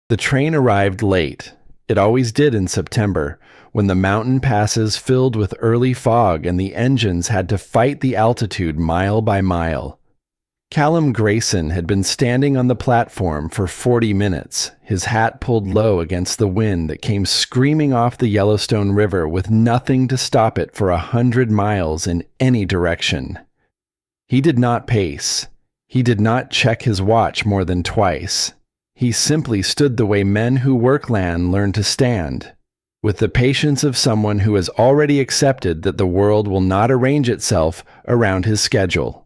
The train arrived late. It always did in September, when the mountain passes filled with early fog and the engines had to fight the altitude mile by mile. Callum Grayson had been standing on the platform for 40 minutes, his hat pulled low against the wind that came screaming off the Yellowstone River with nothing to stop it for 100 miles in any direction. He did not pace. He did not check his watch more than twice. He simply stood the way men who work land learn to stand, with the patience of someone who has already accepted that the world will not arrange itself around his schedule.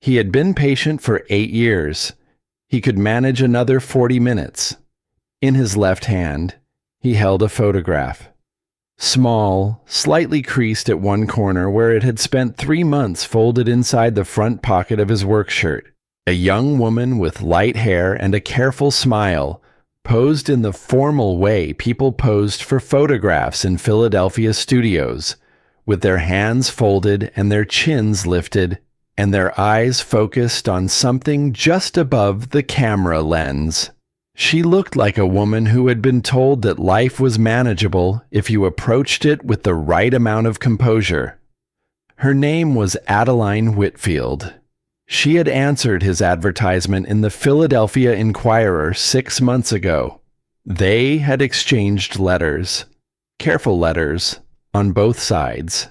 He had been patient for 8 years. He could manage another 40 minutes. In his left hand, he held a photograph. Small, slightly creased at one corner where it had spent 3 months folded inside the front pocket of his work shirt. A young woman with light hair and a careful smile, posed in the formal way people posed for photographs in Philadelphia studios, with their hands folded and their chins lifted, and their eyes focused on something just above the camera lens. She looked like a woman who had been told that life was manageable if you approached it with the right amount of composure. Her name was Norah Whitfield. She had answered his advertisement in the Philadelphia Inquirer 6 months ago. They had exchanged letters, careful letters, on both sides.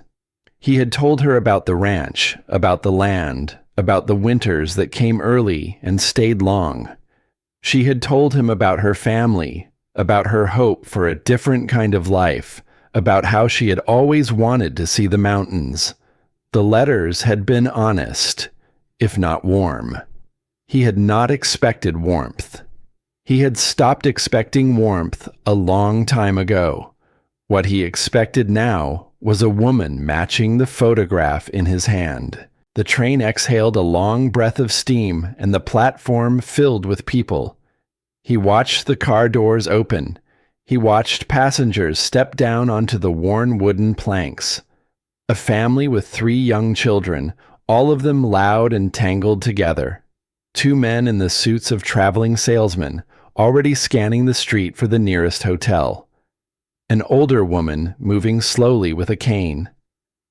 He had told her about the ranch, about the land, about the winters that came early and stayed long. She had told him about her family, about her hope for a different kind of life, about how she had always wanted to see the mountains. The letters had been honest, if not warm. He had not expected warmth. He had stopped expecting warmth a long time ago. What he expected now was a woman matching the photograph in his hand. The train exhaled a long breath of steam and the platform filled with people. He watched the car doors open. He watched passengers step down onto the worn wooden planks. A family with 3 young children, all of them loud and tangled together. 2 men in the suits of traveling salesmen, already scanning the street for the nearest hotel. An older woman moving slowly with a cane.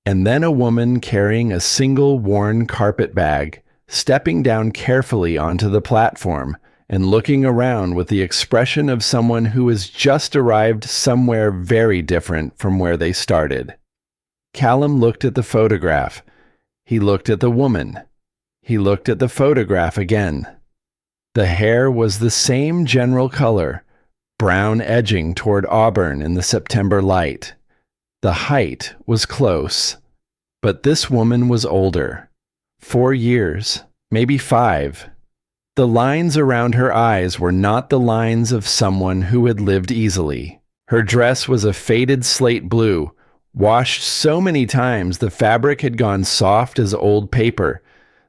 And then a woman carrying a single worn carpet bag, stepping down carefully onto the platform and looking around with the expression of someone who has just arrived somewhere very different from where they started. Callum looked at the photograph. He looked at the woman. He looked at the photograph again. The hair was the same general color, brown edging toward auburn in the September light. The height was close, but this woman was older. 4 years, maybe 5. The lines around her eyes were not the lines of someone who had lived easily. Her dress was a faded slate blue, washed so many times the fabric had gone soft as old paper,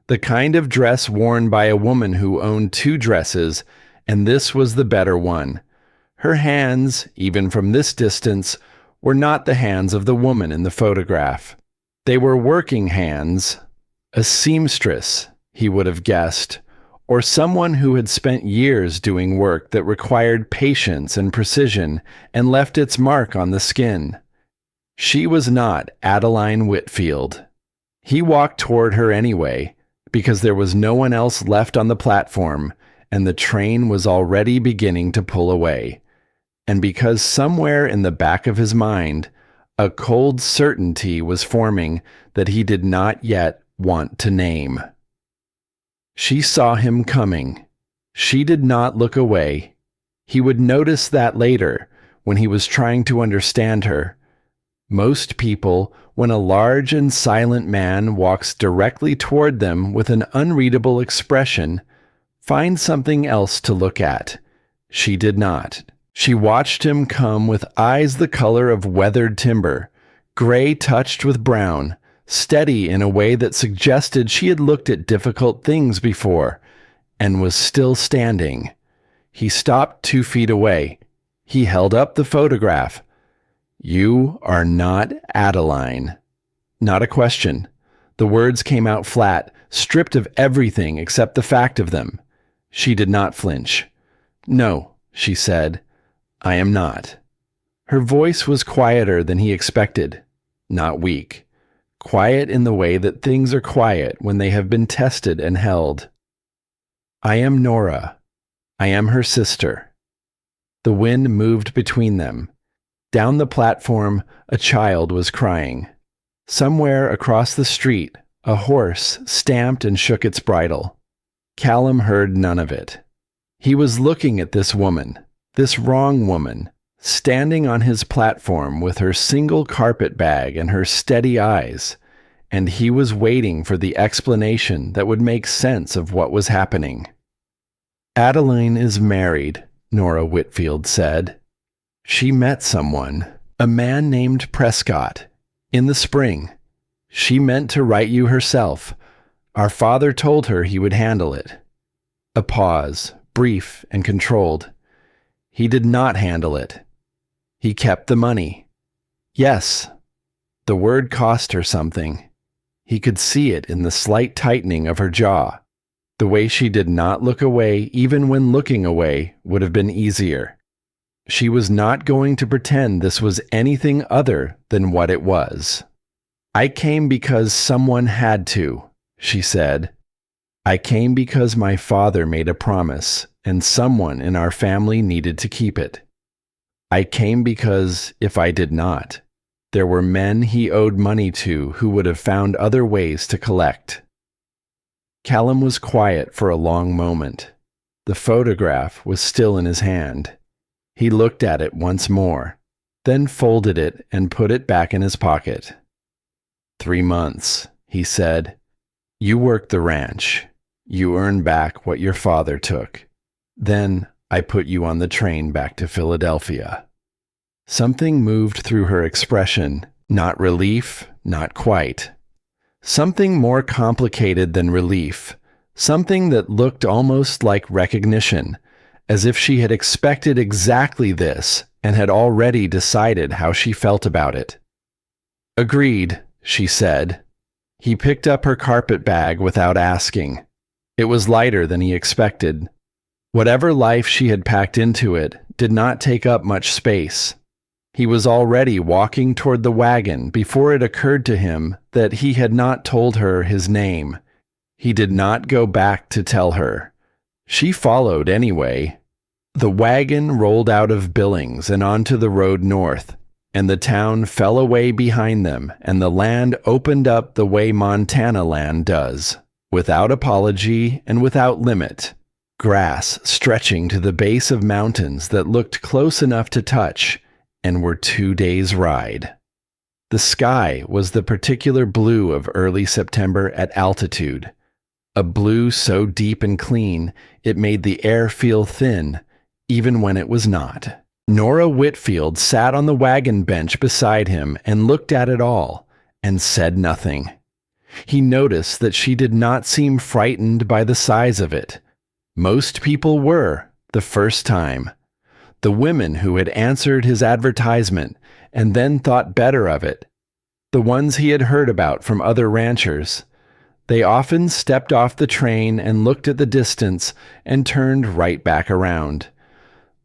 the kind of dress worn by a woman who owned 2 dresses, and this was the better one. Her hands, even from this distance, were not the hands of the woman in the photograph. They were working hands. A seamstress, he would have guessed, or someone who had spent years doing work that required patience and precision and left its mark on the skin. She was not Norah Whitfield. He walked toward her anyway, because there was no one else left on the platform, and the train was already beginning to pull away. And because somewhere in the back of his mind, a cold certainty was forming that he did not yet want to name. She saw him coming. She did not look away. He would notice that later, when he was trying to understand her. Most people, when a large and silent man walks directly toward them with an unreadable expression, find something else to look at. She did not. She watched him come with eyes the color of weathered timber, gray touched with brown, steady in a way that suggested she had looked at difficult things before, and was still standing. He stopped 2 feet away. He held up the photograph. "You are not Adeline." Not a question. The words came out flat, stripped of everything except the fact of them. She did not flinch. No, she said. "I am not." Her voice was quieter than he expected, not weak. Quiet in the way that things are quiet when they have been tested and held. "I am Norah. I am her sister." The wind moved between them. Down the platform, a child was crying. Somewhere across the street, a horse stamped and shook its bridle. Callum heard none of it. He was looking at this woman, this wrong woman, standing on his platform with her single carpet bag and her steady eyes, and he was waiting for the explanation that would make sense of what was happening. "Adeline is married," Norah Whitfield said. "She met someone, a man named Prescott, in the spring. She meant to write you herself. Our father told her he would handle it." A pause, brief and controlled. "He did not handle it. He kept the money." "Yes." The word cost her something. He could see it in the slight tightening of her jaw. The way she did not look away, even when looking away, would have been easier. She was not going to pretend this was anything other than what it was. "I came because someone had to," she said. "I came because my father made a promise, and someone in our family needed to keep it. I came because, if I did not, there were men he owed money to who would have found other ways to collect." Callum was quiet for a long moment. The photograph was still in his hand. He looked at it once more, then folded it and put it back in his pocket. 3 months, he said. "You work the ranch. You earn back what your father took. Then I put you on the train back to Philadelphia." Something moved through her expression, not relief, not quite. Something more complicated than relief, something that looked almost like recognition, as if she had expected exactly this and had already decided how she felt about it. "Agreed," she said. He picked up her carpet bag without asking. It was lighter than he expected. Whatever life she had packed into it did not take up much space. He was already walking toward the wagon before it occurred to him that he had not told her his name. He did not go back to tell her. She followed anyway. The wagon rolled out of Billings and onto the road north, and the town fell away behind them, and the land opened up the way Montana land does, without apology and without limit. Grass stretching to the base of mountains that looked close enough to touch, and were 2 days' ride. The sky was the particular blue of early September at altitude, a blue so deep and clean it made the air feel thin, even when it was not. Norah Whitfield sat on the wagon bench beside him and looked at it all, and said nothing. He noticed that she did not seem frightened by the size of it. Most people were, the first time. The women who had answered his advertisement and then thought better of it. The ones he had heard about from other ranchers. They often stepped off the train and looked at the distance and turned right back around.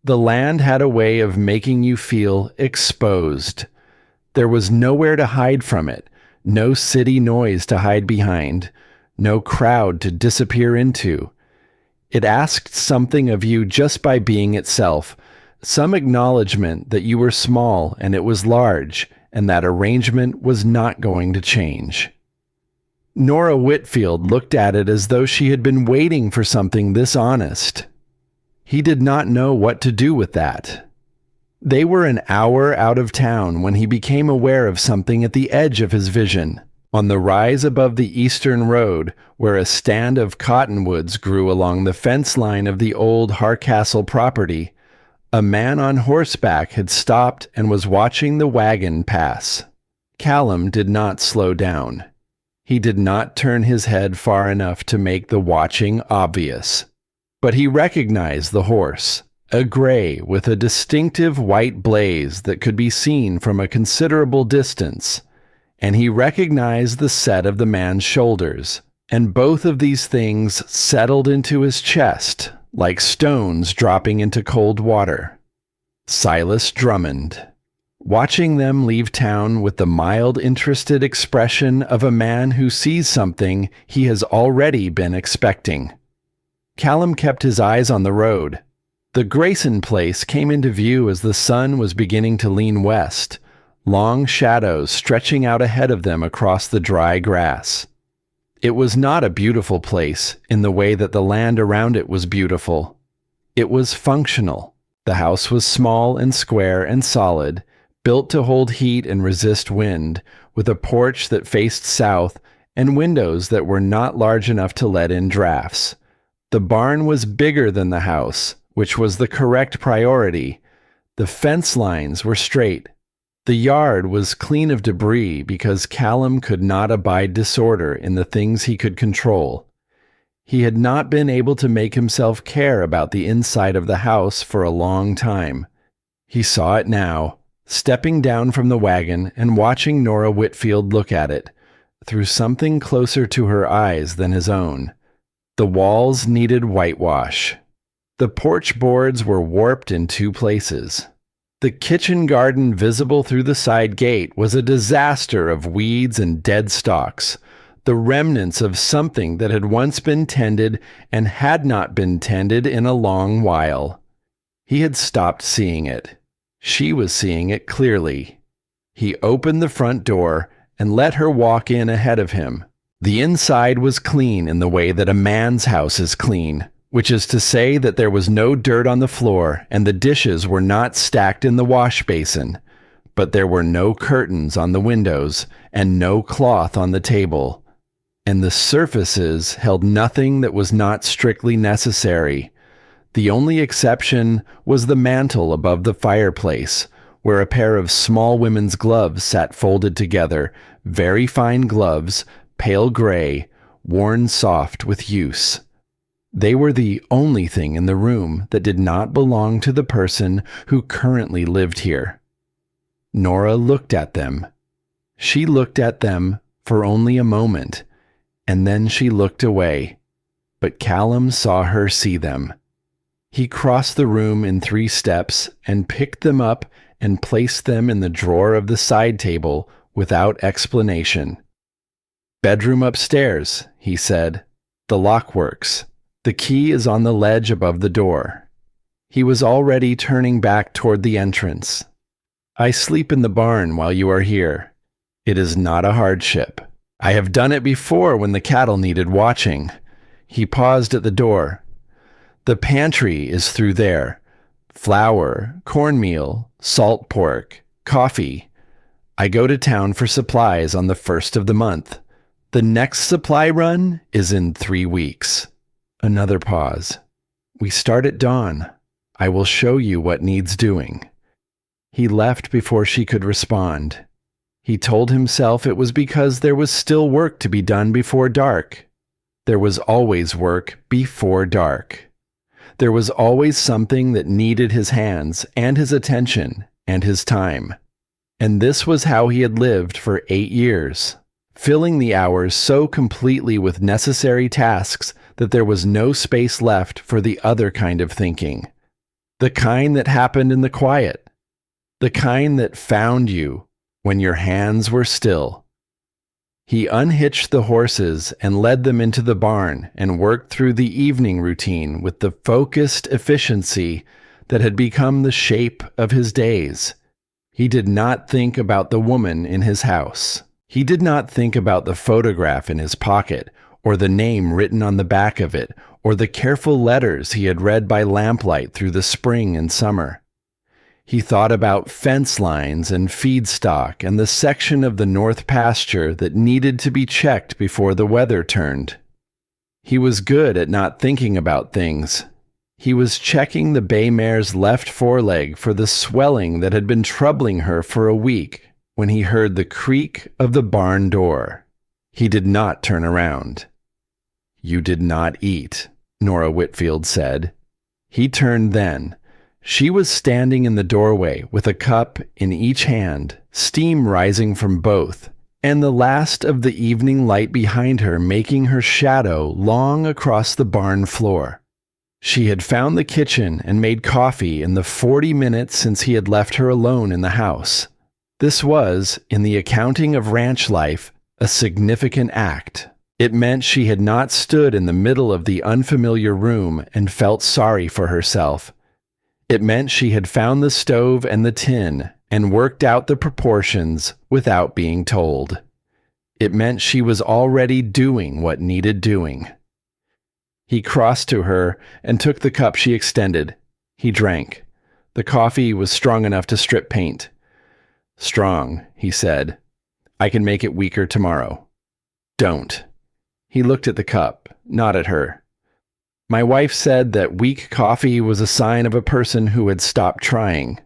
The land had a way of making you feel exposed. There was nowhere to hide from it, no city noise to hide behind, no crowd to disappear into. It asked something of you just by being itself, some acknowledgement that you were small and it was large, and that arrangement was not going to change. Norah Whitfield looked at it as though she had been waiting for something this honest. He did not know what to do with that. They were an hour out of town when he became aware of something at the edge of his vision. On the rise above the eastern road, where a stand of cottonwoods grew along the fence line of the old Harcastle property, a man on horseback had stopped and was watching the wagon pass. Callum did not slow down. He did not turn his head far enough to make the watching obvious. But he recognized the horse, a gray with a distinctive white blaze that could be seen from a considerable distance, and he recognized the set of the man's shoulders, and both of these things settled into his chest like stones dropping into cold water. Silas Drummond. Watching them leave town with the mild, interested expression of a man who sees something he has already been expecting. Callum kept his eyes on the road. The Grayson place came into view as the sun was beginning to lean west, long shadows stretching out ahead of them across the dry grass. It was not a beautiful place in the way that the land around it was beautiful. It was functional. The house was small and square and solid, built to hold heat and resist wind, with a porch that faced south and windows that were not large enough to let in drafts. The barn was bigger than the house, which was the correct priority. The fence lines were straight. The yard was clean of debris because Callum could not abide disorder in the things he could control. He had not been able to make himself care about the inside of the house for a long time. He saw it now, stepping down from the wagon and watching Norah Whitfield look at it, through something closer to her eyes than his own. The walls needed whitewash. The porch boards were warped in 2 places. The kitchen garden visible through the side gate was a disaster of weeds and dead stalks, the remnants of something that had once been tended and had not been tended in a long while. He had stopped seeing it. She was seeing it clearly. He opened the front door and let her walk in ahead of him. The inside was clean in the way that a man's house is clean, which is to say that there was no dirt on the floor and the dishes were not stacked in the wash basin, but there were no curtains on the windows and no cloth on the table, and the surfaces held nothing that was not strictly necessary. The only exception was the mantel above the fireplace, where a pair of small women's gloves sat folded together, very fine gloves, pale gray, worn soft with use. They were the only thing in the room that did not belong to the person who currently lived here. Norah looked at them. She looked at them for only a moment, and then she looked away, but Callum saw her see them. He crossed the room in 3 steps and picked them up and placed them in the drawer of the side table without explanation. "Bedroom upstairs," he said. "The lock works. The key is on the ledge above the door." He was already turning back toward the entrance. "I sleep in the barn while you are here. It is not a hardship. I have done it before when the cattle needed watching." He paused at the door. "The pantry is through there. Flour, cornmeal, salt pork, coffee. I go to town for supplies on the 1st of the month. The next supply run is in 3 weeks. Another pause. "We start at dawn. I will show you what needs doing." He left before she could respond. He told himself it was because there was still work to be done before dark. There was always work before dark. There was always something that needed his hands and his attention and his time. And this was how he had lived for 8 years, filling the hours so completely with necessary tasks that there was no space left for the other kind of thinking. The kind that happened in the quiet. The kind that found you when your hands were still. He unhitched the horses and led them into the barn and worked through the evening routine with the focused efficiency that had become the shape of his days. He did not think about the woman in his house. He did not think about the photograph in his pocket, or the name written on the back of it, or the careful letters he had read by lamplight through the spring and summer. He thought about fence lines and feedstock and the section of the north pasture that needed to be checked before the weather turned. He was good at not thinking about things. He was checking the bay mare's left foreleg for the swelling that had been troubling her for a week when he heard the creak of the barn door. He did not turn around. "You did not eat," Norah Whitfield said. He turned then. She was standing in the doorway with a cup in each hand, steam rising from both, and the last of the evening light behind her making her shadow long across the barn floor. She had found the kitchen and made coffee in the 40 minutes since he had left her alone in the house. This was, in the accounting of ranch life, a significant act. It meant she had not stood in the middle of the unfamiliar room and felt sorry for herself. It meant she had found the stove and the tin and worked out the proportions without being told. It meant she was already doing what needed doing. He crossed to her and took the cup she extended. He drank. The coffee was strong enough to strip paint. "Strong," he said. "I can make it weaker tomorrow." "Don't." He looked at the cup, not at her. "My wife said that weak coffee was a sign of a person who had stopped trying."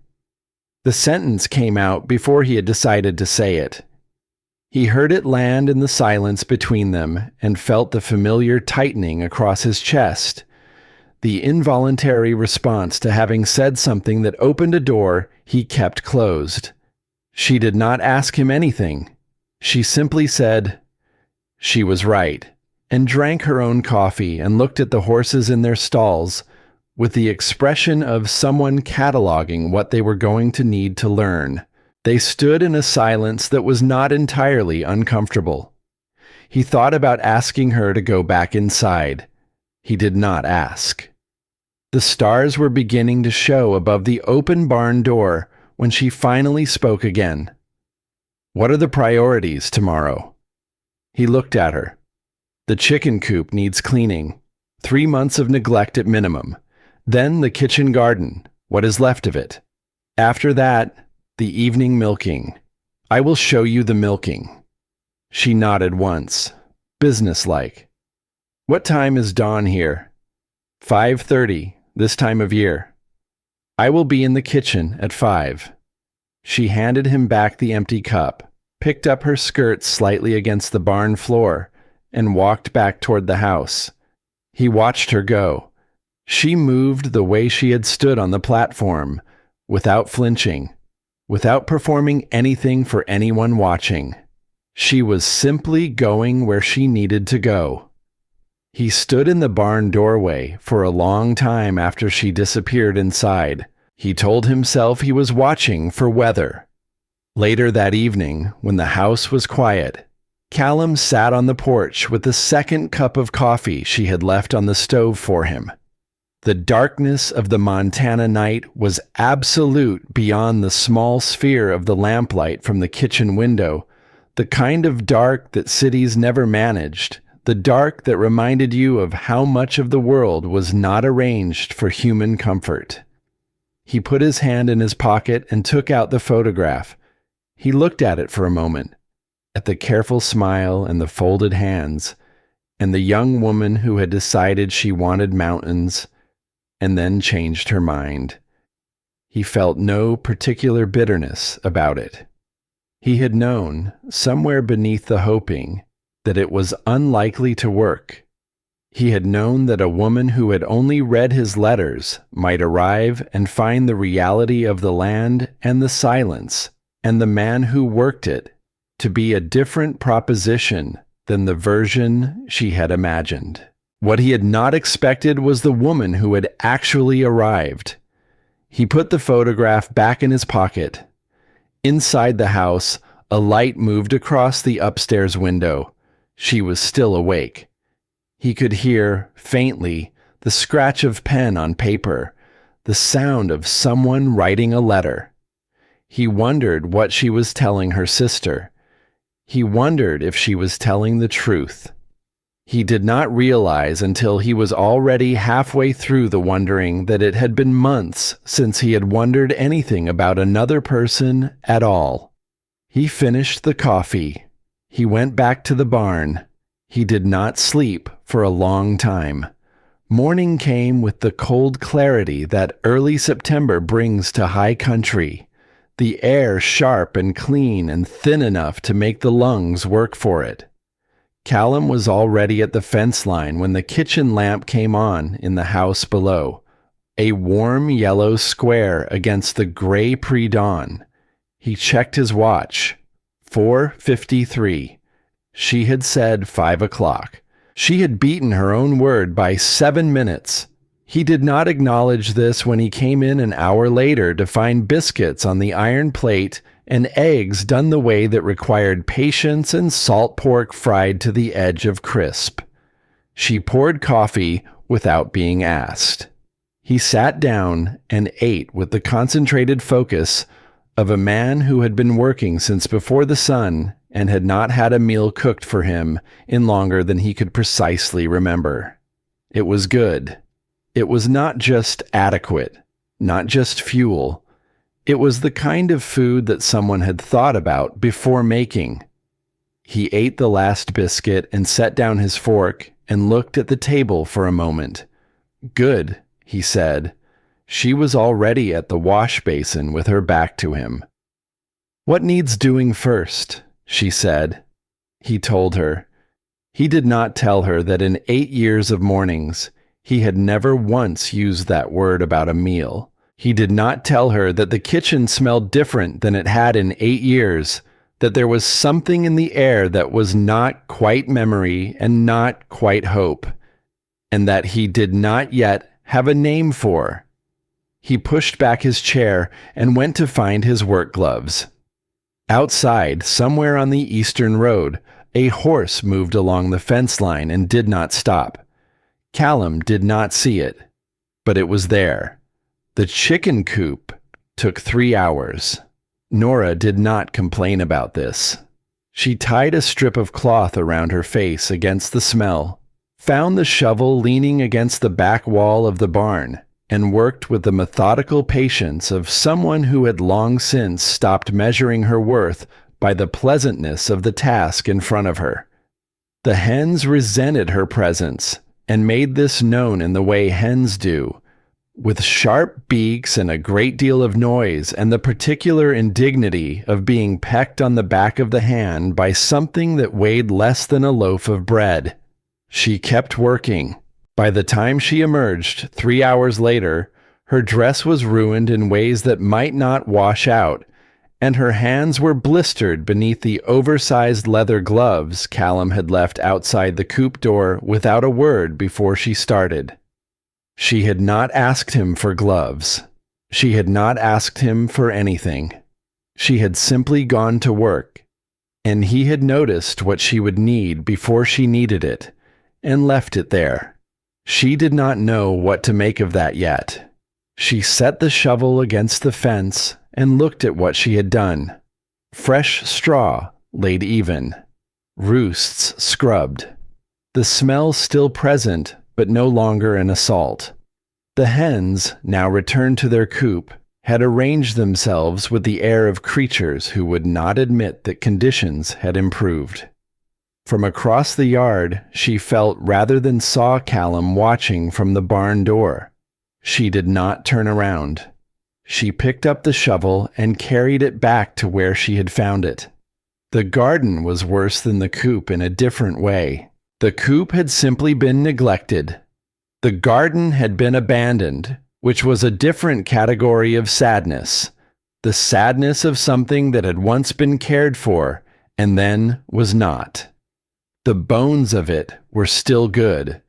The sentence came out before he had decided to say it. He heard it land in the silence between them and felt the familiar tightening across his chest, the involuntary response to having said something that opened a door he kept closed. She did not ask him anything. She simply said, "She was right," and drank her own coffee and looked at the horses in their stalls with the expression of someone cataloging what they were going to need to learn. They stood in a silence that was not entirely uncomfortable. He thought about asking her to go back inside. He did not ask. The stars were beginning to show above the open barn door when she finally spoke again. "What are the priorities tomorrow?" He looked at her. "The chicken coop needs cleaning. 3 months of neglect at minimum. Then the kitchen garden, what is left of it. After that, the evening milking. I will show you the milking." She nodded once, businesslike. "What time is dawn here?" 5:30, this time of year." "I will be in the kitchen at 5. She handed him back the empty cup, picked up her skirt slightly against the barn floor, and walked back toward the house. He watched her go. She moved the way she had stood on the platform, without flinching, without performing anything for anyone watching. She was simply going where she needed to go. He stood in the barn doorway for a long time after she disappeared inside. He told himself he was watching for weather. Later that evening, when the house was quiet, Callum sat on the porch with the second cup of coffee she had left on the stove for him. The darkness of the Montana night was absolute beyond the small sphere of the lamplight from the kitchen window, the kind of dark that cities never managed, the dark that reminded you of how much of the world was not arranged for human comfort. He put his hand in his pocket and took out the photograph. He looked at it for a moment, at the careful smile and the folded hands, and the young woman who had decided she wanted mountains, and then changed her mind. He felt no particular bitterness about it. He had known, somewhere beneath the hoping, that it was unlikely to work. He had known that a woman who had only read his letters might arrive and find the reality of the land and the silence, and the man who worked it, to be a different proposition than the version she had imagined. What he had not expected was the woman who had actually arrived. He put the photograph back in his pocket. Inside the house, a light moved across the upstairs window. She was still awake. He could hear, faintly, the scratch of pen on paper, the sound of someone writing a letter. He wondered what she was telling her sister. He wondered if she was telling the truth. He did not realize until he was already halfway through the wondering that it had been months since he had wondered anything about another person at all. He finished the coffee. He went back to the barn. He did not sleep for a long time. Morning came with the cold clarity that early September brings to high country, the air sharp and clean and thin enough to make the lungs work for it. Callum was already at the fence line when the kitchen lamp came on in the house below, a warm yellow square against the gray pre-dawn. He checked his watch. 4:53. She had said 5 o'clock. She had beaten her own word by 7 minutes. He did not acknowledge this when he came in an hour later to find biscuits on the iron plate and eggs done the way that required patience and salt pork fried to the edge of crisp. She poured coffee without being asked. He sat down and ate with the concentrated focus of a man who had been working since before the sun and had not had a meal cooked for him in longer than he could precisely remember. It was good. It was not just adequate, not just fuel. It was the kind of food that someone had thought about before making. He ate the last biscuit and set down his fork and looked at the table for a moment. Good, he said. She was already at the wash basin with her back to him. What needs doing first? She said. He told her. He did not tell her that in 8 years of mornings, he had never once used that word about a meal. He did not tell her that the kitchen smelled different than it had in 8 years, that there was something in the air that was not quite memory and not quite hope, and that he did not yet have a name for. He pushed back his chair and went to find his work gloves. Outside, somewhere on the eastern road, a horse moved along the fence line and did not stop. Callum did not see it, but it was there. The chicken coop took 3 hours. Norah did not complain about this. She tied a strip of cloth around her face against the smell, found the shovel leaning against the back wall of the barn, and worked with the methodical patience of someone who had long since stopped measuring her worth by the pleasantness of the task in front of her. The hens resented her presence and made this known in the way hens do, with sharp beaks and a great deal of noise and the particular indignity of being pecked on the back of the hand by something that weighed less than a loaf of bread. She kept working. By the time she emerged 3 hours later, her dress was ruined in ways that might not wash out, and her hands were blistered beneath the oversized leather gloves Callum had left outside the coop door without a word before she started. She had not asked him for gloves. She had not asked him for anything. She had simply gone to work, and he had noticed what she would need before she needed it, and left it there. She did not know what to make of that yet. She set the shovel against the fence and looked at what she had done. Fresh straw laid even. Roosts scrubbed. The smell still present, but no longer an assault. The hens, now returned to their coop, had arranged themselves with the air of creatures who would not admit that conditions had improved. From across the yard, she felt rather than saw Callum watching from the barn door. She did not turn around. She picked up the shovel and carried it back to where she had found it. The garden was worse than the coop in a different way. The coop had simply been neglected. The garden had been abandoned, which was a different category of sadness. The sadness of something that had once been cared for and then was not. The bones of it were still good.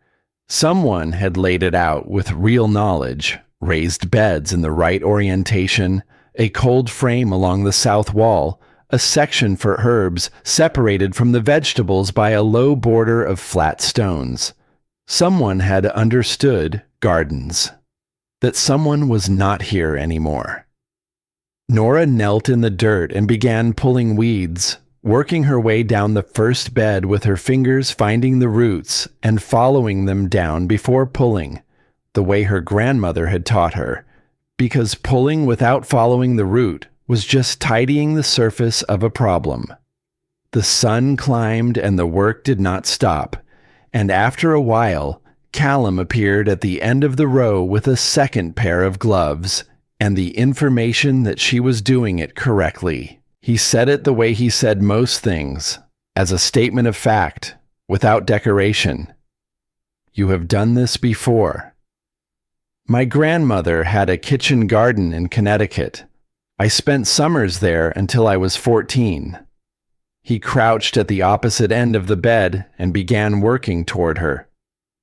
Someone had laid it out with real knowledge, raised beds in the right orientation, a cold frame along the south wall, a section for herbs separated from the vegetables by a low border of flat stones. Someone had understood gardens. That someone was not here anymore. Norah knelt in the dirt and began pulling weeds, working her way down the first bed with her fingers finding the roots and following them down before pulling, the way her grandmother had taught her, because pulling without following the root was just tidying the surface of a problem. The sun climbed and the work did not stop, and after a while, Callum appeared at the end of the row with a second pair of gloves and the information that she was doing it correctly. He said it the way he said most things, as a statement of fact, without decoration. You have done this before. My grandmother had a kitchen garden in Connecticut. I spent summers there until I was 14. He crouched at the opposite end of the bed and began working toward her.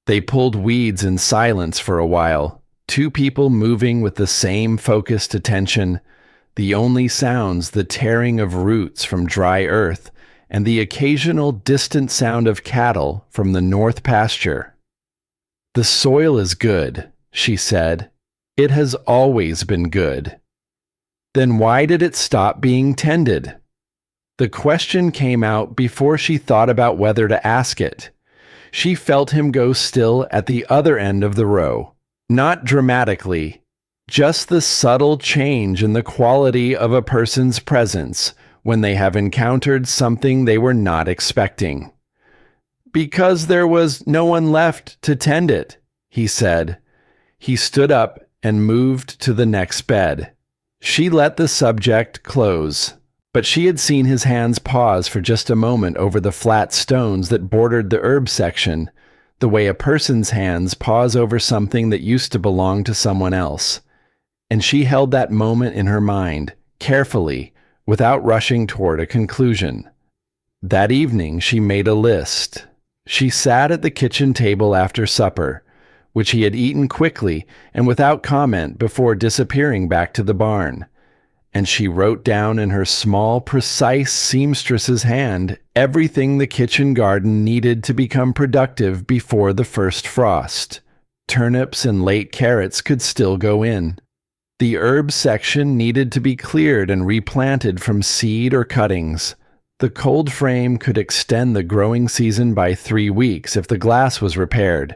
They pulled weeds in silence for a while, two people moving with the same focused attention, the only sounds the tearing of roots from dry earth and the occasional distant sound of cattle from the north pasture. "The soil is good," she said. "It has always been good." "Then why did it stop being tended?" The question came out before she thought about whether to ask it. She felt him go still at the other end of the row. Not dramatically, just the subtle change in the quality of a person's presence when they have encountered something they were not expecting. "Because there was no one left to tend it," he said. He stood up and moved to the next bed. She let the subject close, but she had seen his hands pause for just a moment over the flat stones that bordered the herb section, the way a person's hands pause over something that used to belong to someone else. And she held that moment in her mind, carefully, without rushing toward a conclusion. That evening she made a list. She sat at the kitchen table after supper, which he had eaten quickly and without comment before disappearing back to the barn. And she wrote down in her small, precise seamstress's hand everything the kitchen garden needed to become productive before the first frost. Turnips and late carrots could still go in. The herb section needed to be cleared and replanted from seed or cuttings. The cold frame could extend the growing season by 3 weeks if the glass was repaired.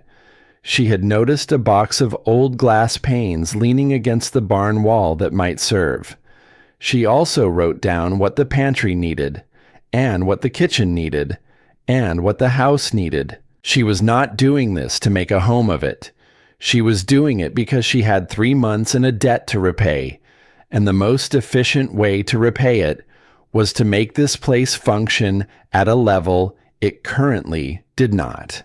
She had noticed a box of old glass panes leaning against the barn wall that might serve. She also wrote down what the pantry needed, and what the kitchen needed, and what the house needed. She was not doing this to make a home of it. She was doing it because she had 3 months and a debt to repay, and the most efficient way to repay it was to make this place function at a level it currently did not.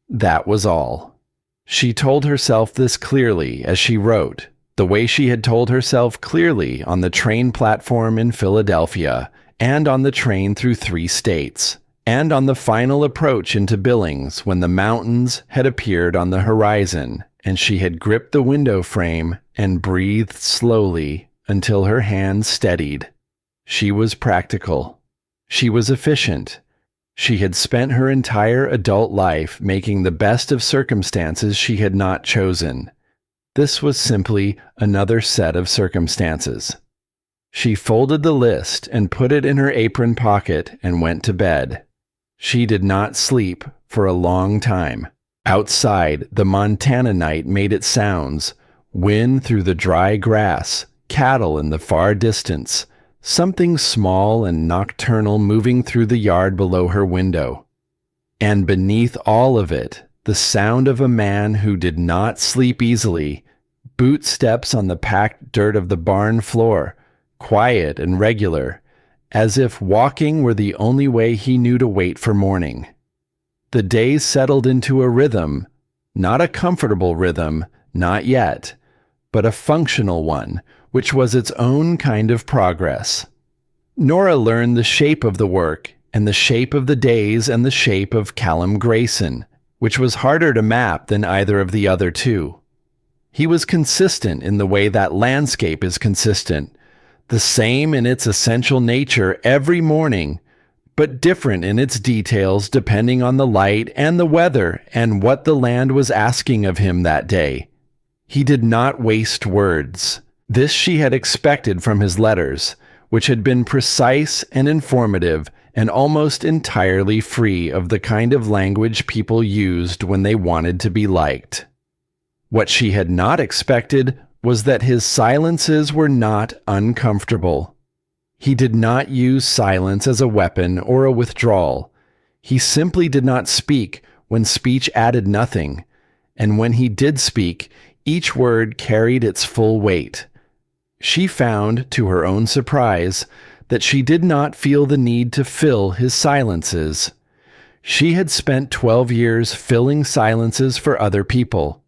That was all. She told herself this clearly as she wrote, the way she had told herself clearly on the train platform in Philadelphia, and on the train through 3 states, and on the final approach into Billings when the mountains had appeared on the horizon, and she had gripped the window frame and breathed slowly until her hands steadied. She was practical. She was efficient. She had spent her entire adult life making the best of circumstances she had not chosen. This was simply another set of circumstances. She folded the list and put it in her apron pocket and went to bed. She did not sleep for a long time. Outside, the Montana night made its sounds, wind through the dry grass, cattle in the far distance, something small and nocturnal moving through the yard below her window. And beneath all of it, the sound of a man who did not sleep easily, boot steps on the packed dirt of the barn floor, quiet and regular, as if walking were the only way he knew to wait for morning. The days settled into a rhythm, not a comfortable rhythm, not yet, but a functional one, which was its own kind of progress. Norah learned the shape of the work, and the shape of the days, and the shape of Callum Grayson, which was harder to map than either of the other two. He was consistent in the way that landscape is consistent, the same in its essential nature every morning, but different in its details depending on the light and the weather and what the land was asking of him that day. He did not waste words. This she had expected from his letters, which had been precise and informative and almost entirely free of the kind of language people used when they wanted to be liked. What she had not expected was that his silences were not uncomfortable. He did not use silence as a weapon or a withdrawal. He simply did not speak when speech added nothing, and when he did speak, each word carried its full weight. She found, to her own surprise, that she did not feel the need to fill his silences. She had spent 12 years filling silences for other people.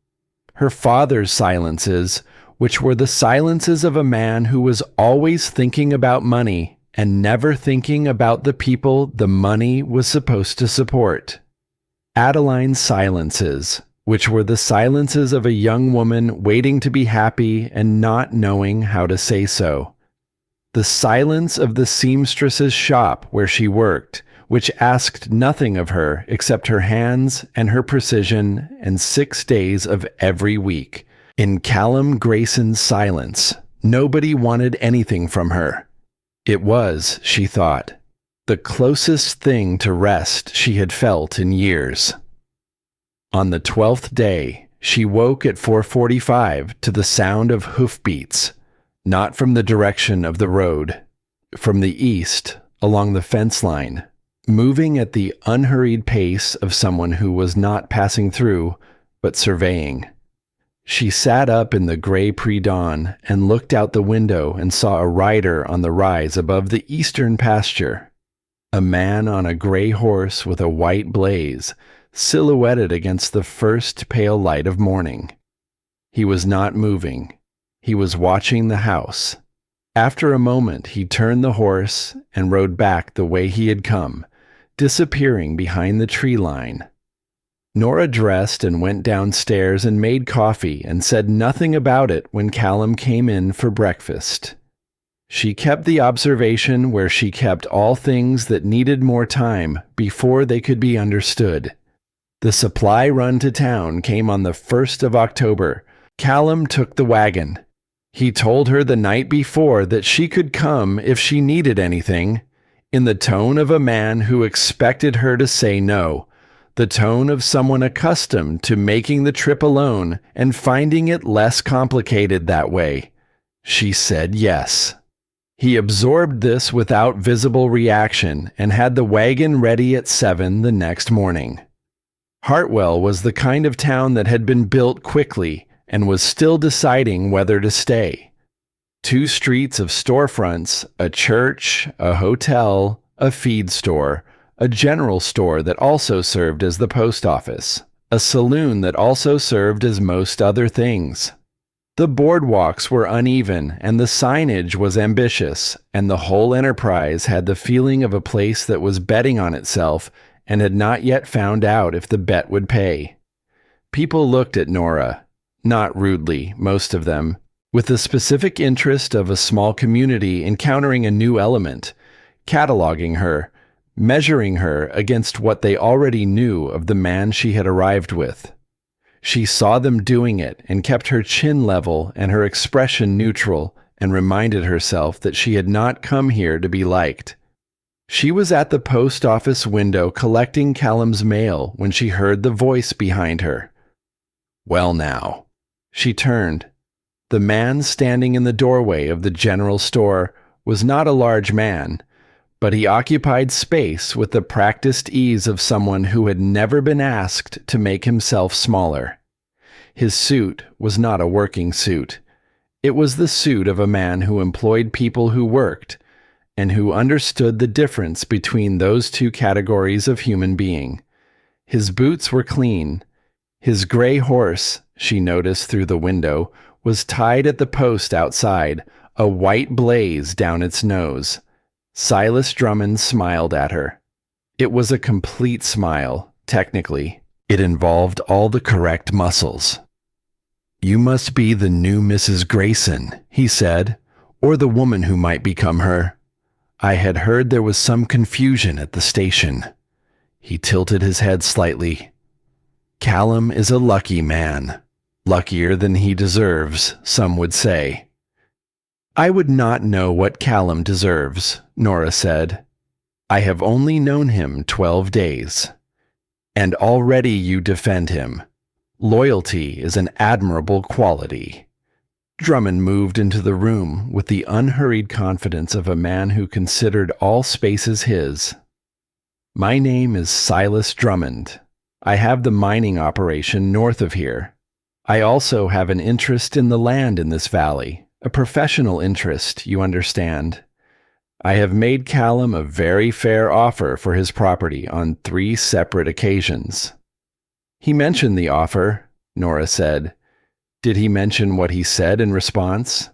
Her father's silences, which were the silences of a man who was always thinking about money and never thinking about the people the money was supposed to support. Adeline's silences, which were the silences of a young woman waiting to be happy and not knowing how to say so. The silence of the seamstress's shop where she worked, which asked nothing of her except her hands and her precision and 6 days of every week. In Callum Grayson's silence, nobody wanted anything from her. It was, she thought, the closest thing to rest she had felt in years. On the 12th day, she woke at 4:45 to the sound of hoofbeats, not from the direction of the road, from the east, along the fence line, moving at the unhurried pace of someone who was not passing through, but surveying. She sat up in the gray pre-dawn and looked out the window and saw a rider on the rise above the eastern pasture. A man on a gray horse with a white blaze, silhouetted against the first pale light of morning. He was not moving. He was watching the house. After a moment, he turned the horse and rode back the way he had come, disappearing behind the tree line. Norah dressed and went downstairs and made coffee and said nothing about it when Callum came in for breakfast. She kept the observation where she kept all things that needed more time before they could be understood. The supply run to town came on the 1st of October. Callum took the wagon. He told her the night before that she could come if she needed anything, in the tone of a man who expected her to say no, the tone of someone accustomed to making the trip alone and finding it less complicated that way. She said yes. He absorbed this without visible reaction and had the wagon ready at 7 the next morning. Hartwell was the kind of town that had been built quickly and was still deciding whether to stay. 2 streets of storefronts, a church, a hotel, a feed store, a general store that also served as the post office, a saloon that also served as most other things. The boardwalks were uneven and the signage was ambitious, and the whole enterprise had the feeling of a place that was betting on itself and had not yet found out if the bet would pay. People looked at Norah, not rudely, most of them, with the specific interest of a small community encountering a new element, cataloging her, measuring her against what they already knew of the man she had arrived with. She saw them doing it and kept her chin level and her expression neutral and reminded herself that she had not come here to be liked. She was at the post office window collecting Callum's mail when she heard the voice behind her. Well now. She turned. The man standing in the doorway of the general store was not a large man, but he occupied space with the practiced ease of someone who had never been asked to make himself smaller. His suit was not a working suit. It was the suit of a man who employed people who worked, and who understood the difference between those 2 categories of human being. His boots were clean. His gray horse, she noticed through the window, was tied at the post outside, a white blaze down its nose. Silas Drummond smiled at her. It was a complete smile, technically. It involved all the correct muscles. "You must be the new Mrs. Grayson," he said, "or the woman who might become her. I had heard there was some confusion at the station." He tilted his head slightly. "Callum is a lucky man. Luckier than he deserves, some would say." "I would not know what Callum deserves," Norah said. "I have only known him 12 days. And already you defend him. Loyalty is an admirable quality." Drummond moved into the room with the unhurried confidence of a man who considered all spaces his. "My name is Silas Drummond. I have the mining operation north of here. I also have an interest in the land in this valley. A professional interest, you understand. I have made Callum a very fair offer for his property on 3 separate occasions." "He mentioned the offer," Norah said. "Did he mention what he said in response?"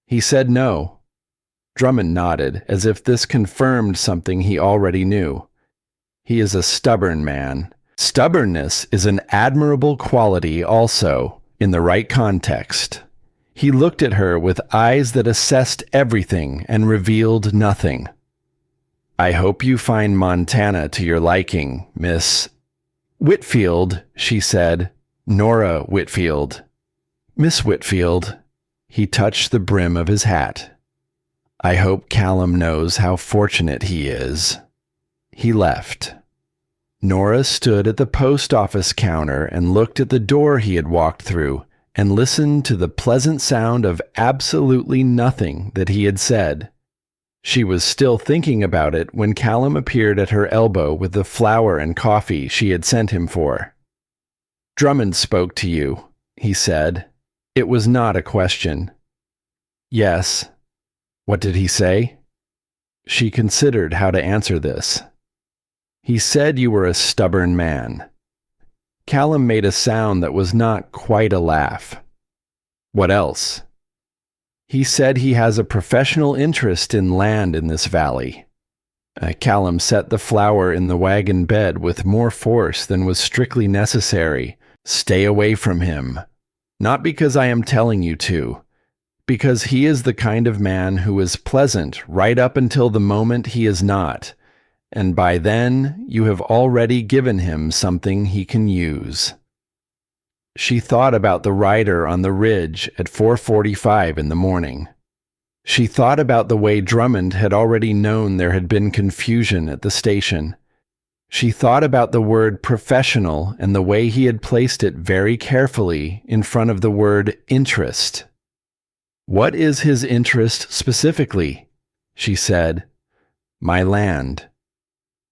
"He said no." Drummond nodded, as if this confirmed something he already knew. "He is a stubborn man. Stubbornness is an admirable quality also, in the right context. He looked at her with eyes that assessed everything and revealed nothing. I hope you find Montana to your liking, Miss Whitfield, she said. Norah Whitfield. Miss Whitfield. He touched the brim of his hat. I hope Callum knows how fortunate he is. He left. Norah stood at the post office counter and looked at the door he had walked through and listened to the pleasant sound of absolutely nothing that he had said. She was still thinking about it when Callum appeared at her elbow with the flour and coffee she had sent him for. Drummond spoke to you, he said. It was not a question. Yes. What did he say? She considered how to answer this. He said you were a stubborn man. Callum made a sound that was not quite a laugh. What else? He said he has a professional interest in land in this valley. Callum set the flour in the wagon bed with more force than was strictly necessary. Stay away from him. Not because I am telling you to, because he is the kind of man who is pleasant right up until the moment he is not, and by then you have already given him something he can use. She thought about the rider on the ridge at 4:45 in the morning. She thought about the way Drummond had already known there had been confusion at the station. She thought about the word professional and the way he had placed it very carefully in front of the word interest. What is his interest specifically? She said. My land.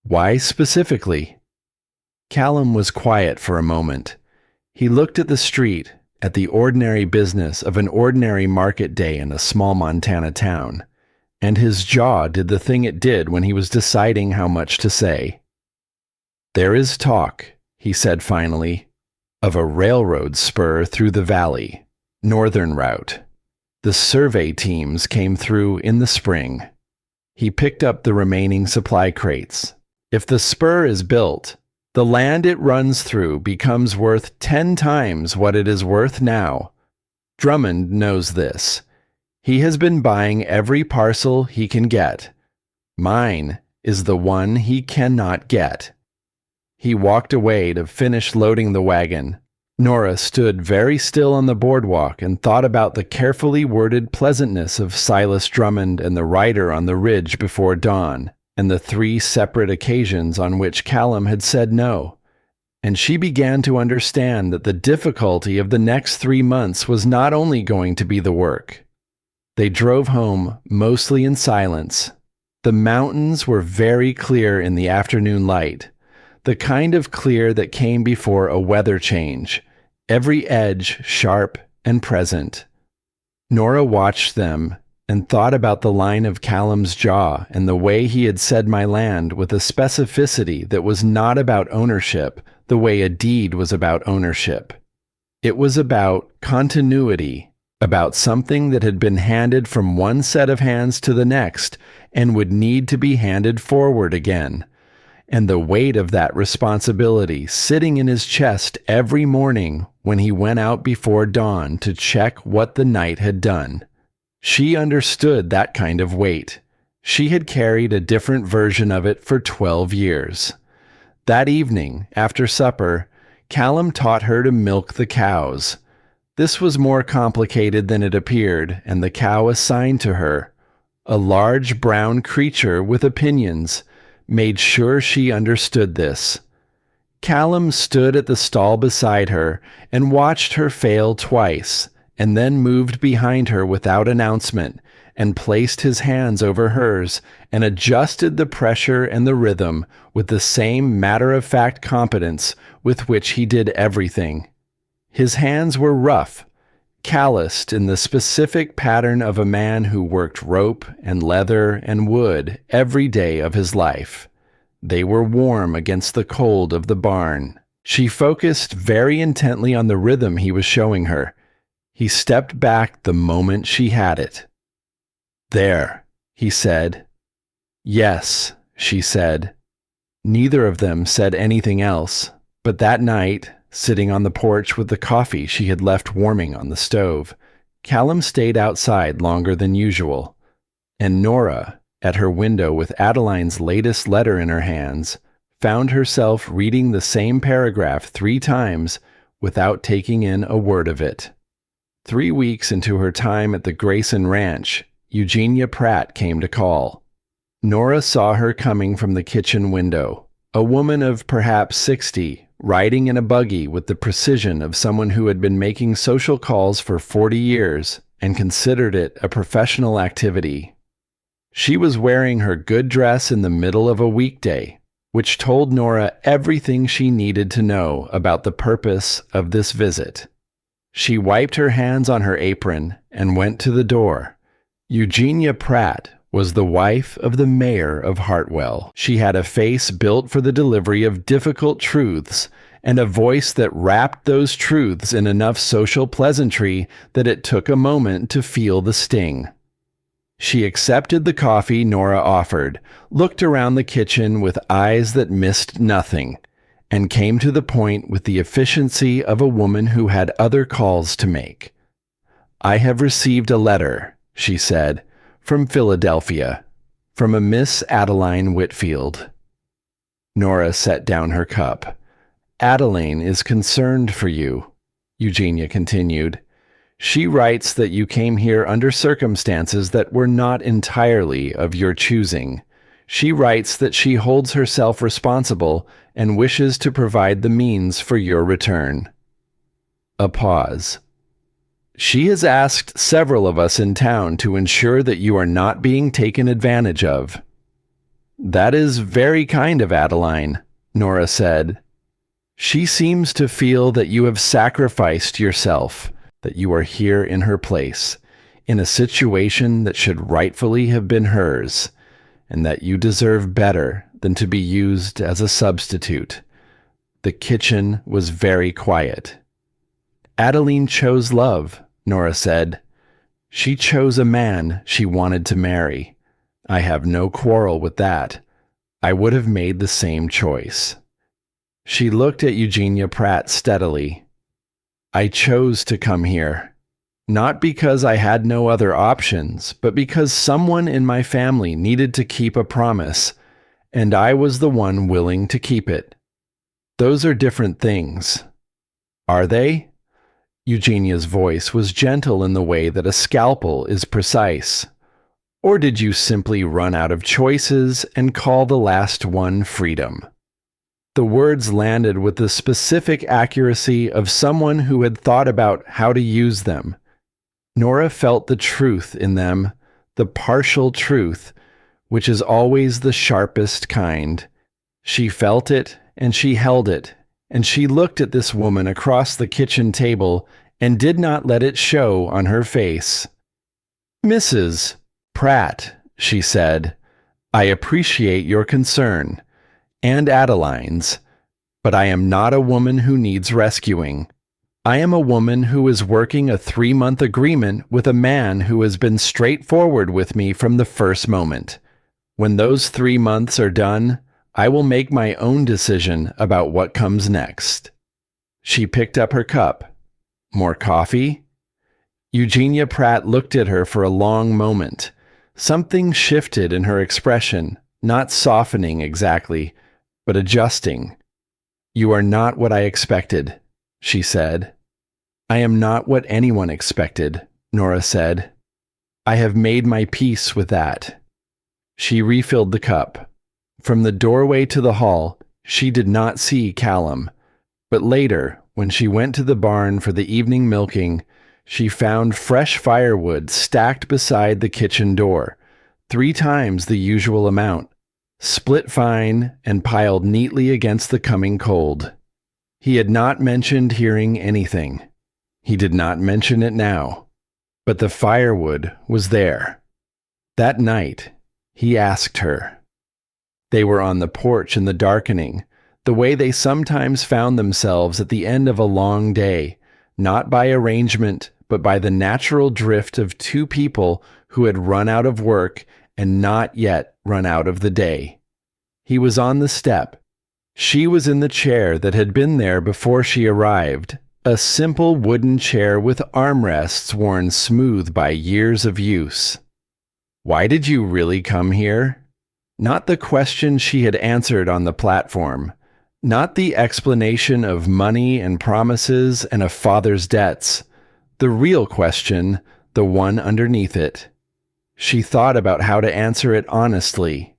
Why specifically? Callum was quiet for a moment. He looked at the street, at the ordinary business of an ordinary market day in a small Montana town, and his jaw did the thing it did when he was deciding how much to say. There is talk, he said finally, of a railroad spur through the valley, northern route. The survey teams came through in the spring. He picked up the remaining supply crates. If the spur is built, the land it runs through becomes worth 10 times what it is worth now. Drummond knows this. He has been buying every parcel he can get. Mine is the one he cannot get. He walked away to finish loading the wagon. Norah stood very still on the boardwalk and thought about the carefully worded pleasantness of Silas Drummond and the rider on the ridge before dawn, and the 3 separate occasions on which Callum had said no. And she began to understand that the difficulty of the next 3 months was not only going to be the work. They drove home mostly in silence. The mountains were very clear in the afternoon light, the kind of clear that came before a weather change, every edge sharp and present. Norah watched them and thought about the line of Callum's jaw and the way he had said my land with a specificity that was not about ownership the way a deed was about ownership. It was about continuity, about something that had been handed from one set of hands to the next and would need to be handed forward again. And the weight of that responsibility sitting in his chest every morning when he went out before dawn to check what the night had done. She understood that kind of weight. She had carried a different version of it for 12 years. That evening, after supper, Callum taught her to milk the cows. This was more complicated than it appeared, and the cow assigned to her, a large brown creature with opinions, made sure she understood this. Callum stood at the stall beside her and watched her fail twice, and then moved behind her without announcement and placed his hands over hers and adjusted the pressure and the rhythm with the same matter-of-fact competence with which he did everything. His hands were rough, calloused in the specific pattern of a man who worked rope and leather and wood every day of his life. They were warm against the cold of the barn. She focused very intently on the rhythm he was showing her. He stepped back the moment she had it. There, he said. Yes, she said. Neither of them said anything else. But that night, sitting on the porch with the coffee she had left warming on the stove, Callum stayed outside longer than usual, and Norah, at her window with Adeline's latest letter in her hands, found herself reading the same paragraph 3 times without taking in a word of it. 3 weeks into her time at the Grayson Ranch, Eugenia Pratt came to call. Norah saw her coming from the kitchen window, a woman of perhaps 60, riding in a buggy with the precision of someone who had been making social calls for 40 years and considered it a professional activity. She was wearing her good dress in the middle of a weekday, which told Norah everything she needed to know about the purpose of this visit. She wiped her hands on her apron and went to the door. Eugenia Pratt was the wife of the mayor of Hartwell. She had a face built for the delivery of difficult truths and a voice that wrapped those truths in enough social pleasantry that it took a moment to feel the sting. She accepted the coffee Norah offered, looked around the kitchen with eyes that missed nothing, and came to the point with the efficiency of a woman who had other calls to make. "I have received a letter," she said, "from Philadelphia, from a Miss Adeline Whitfield." Norah set down her cup. "Adeline is concerned for you," Eugenia continued. "She writes that you came here under circumstances that were not entirely of your choosing. She writes that she holds herself responsible and wishes to provide the means for your return." A pause. "She has asked several of us in town to ensure that you are not being taken advantage of." "That is very kind of Adeline," Norah said. "She seems to feel that you have sacrificed yourself, that you are here in her place, in a situation that should rightfully have been hers, and that you deserve better than to be used as a substitute." The kitchen was very quiet. "Adeline chose love," Norah said. "She chose a man she wanted to marry. I have no quarrel with that. I would have made the same choice." She looked at Eugenia Pratt steadily. "I chose to come here, not because I had no other options, but because someone in my family needed to keep a promise, and I was the one willing to keep it. Those are different things." "Are they?" Eugenia's voice was gentle in the way that a scalpel is precise. "Or did you simply run out of choices and call the last one freedom?" The words landed with the specific accuracy of someone who had thought about how to use them. Norah felt the truth in them, the partial truth, which is always the sharpest kind. She felt it, and she held it, and she looked at this woman across the kitchen table and did not let it show on her face. "Mrs. Pratt," she said, "I appreciate your concern, and Adeline's, but I am not a woman who needs rescuing. I am a woman who is working a 3-month agreement with a man who has been straightforward with me from the first moment. When those 3 months are done, I will make my own decision about what comes next." She picked up her cup. "More coffee?" Eugenia Pratt looked at her for a long moment. Something shifted in her expression, not softening exactly, but adjusting. "You are not what I expected," she said. "I am not what anyone expected," Norah said. "I have made my peace with that." She refilled the cup. From the doorway to the hall, she did not see Callum, but later, when she went to the barn for the evening milking, she found fresh firewood stacked beside the kitchen door, 3 times the usual amount, split fine and piled neatly against the coming cold. He had not mentioned hearing anything. He did not mention it now. But the firewood was there. That night, he asked her. They were on the porch in the darkening, the way they sometimes found themselves at the end of a long day, not by arrangement, but by the natural drift of 2 people who had run out of work and not yet run out of the day. He was on the step. She was in the chair that had been there before she arrived, a simple wooden chair with armrests worn smooth by years of use. Why did you really come here? Not the question she had answered on the platform. Not the explanation of money and promises and a father's debts. The real question, the one underneath it. She thought about how to answer it honestly.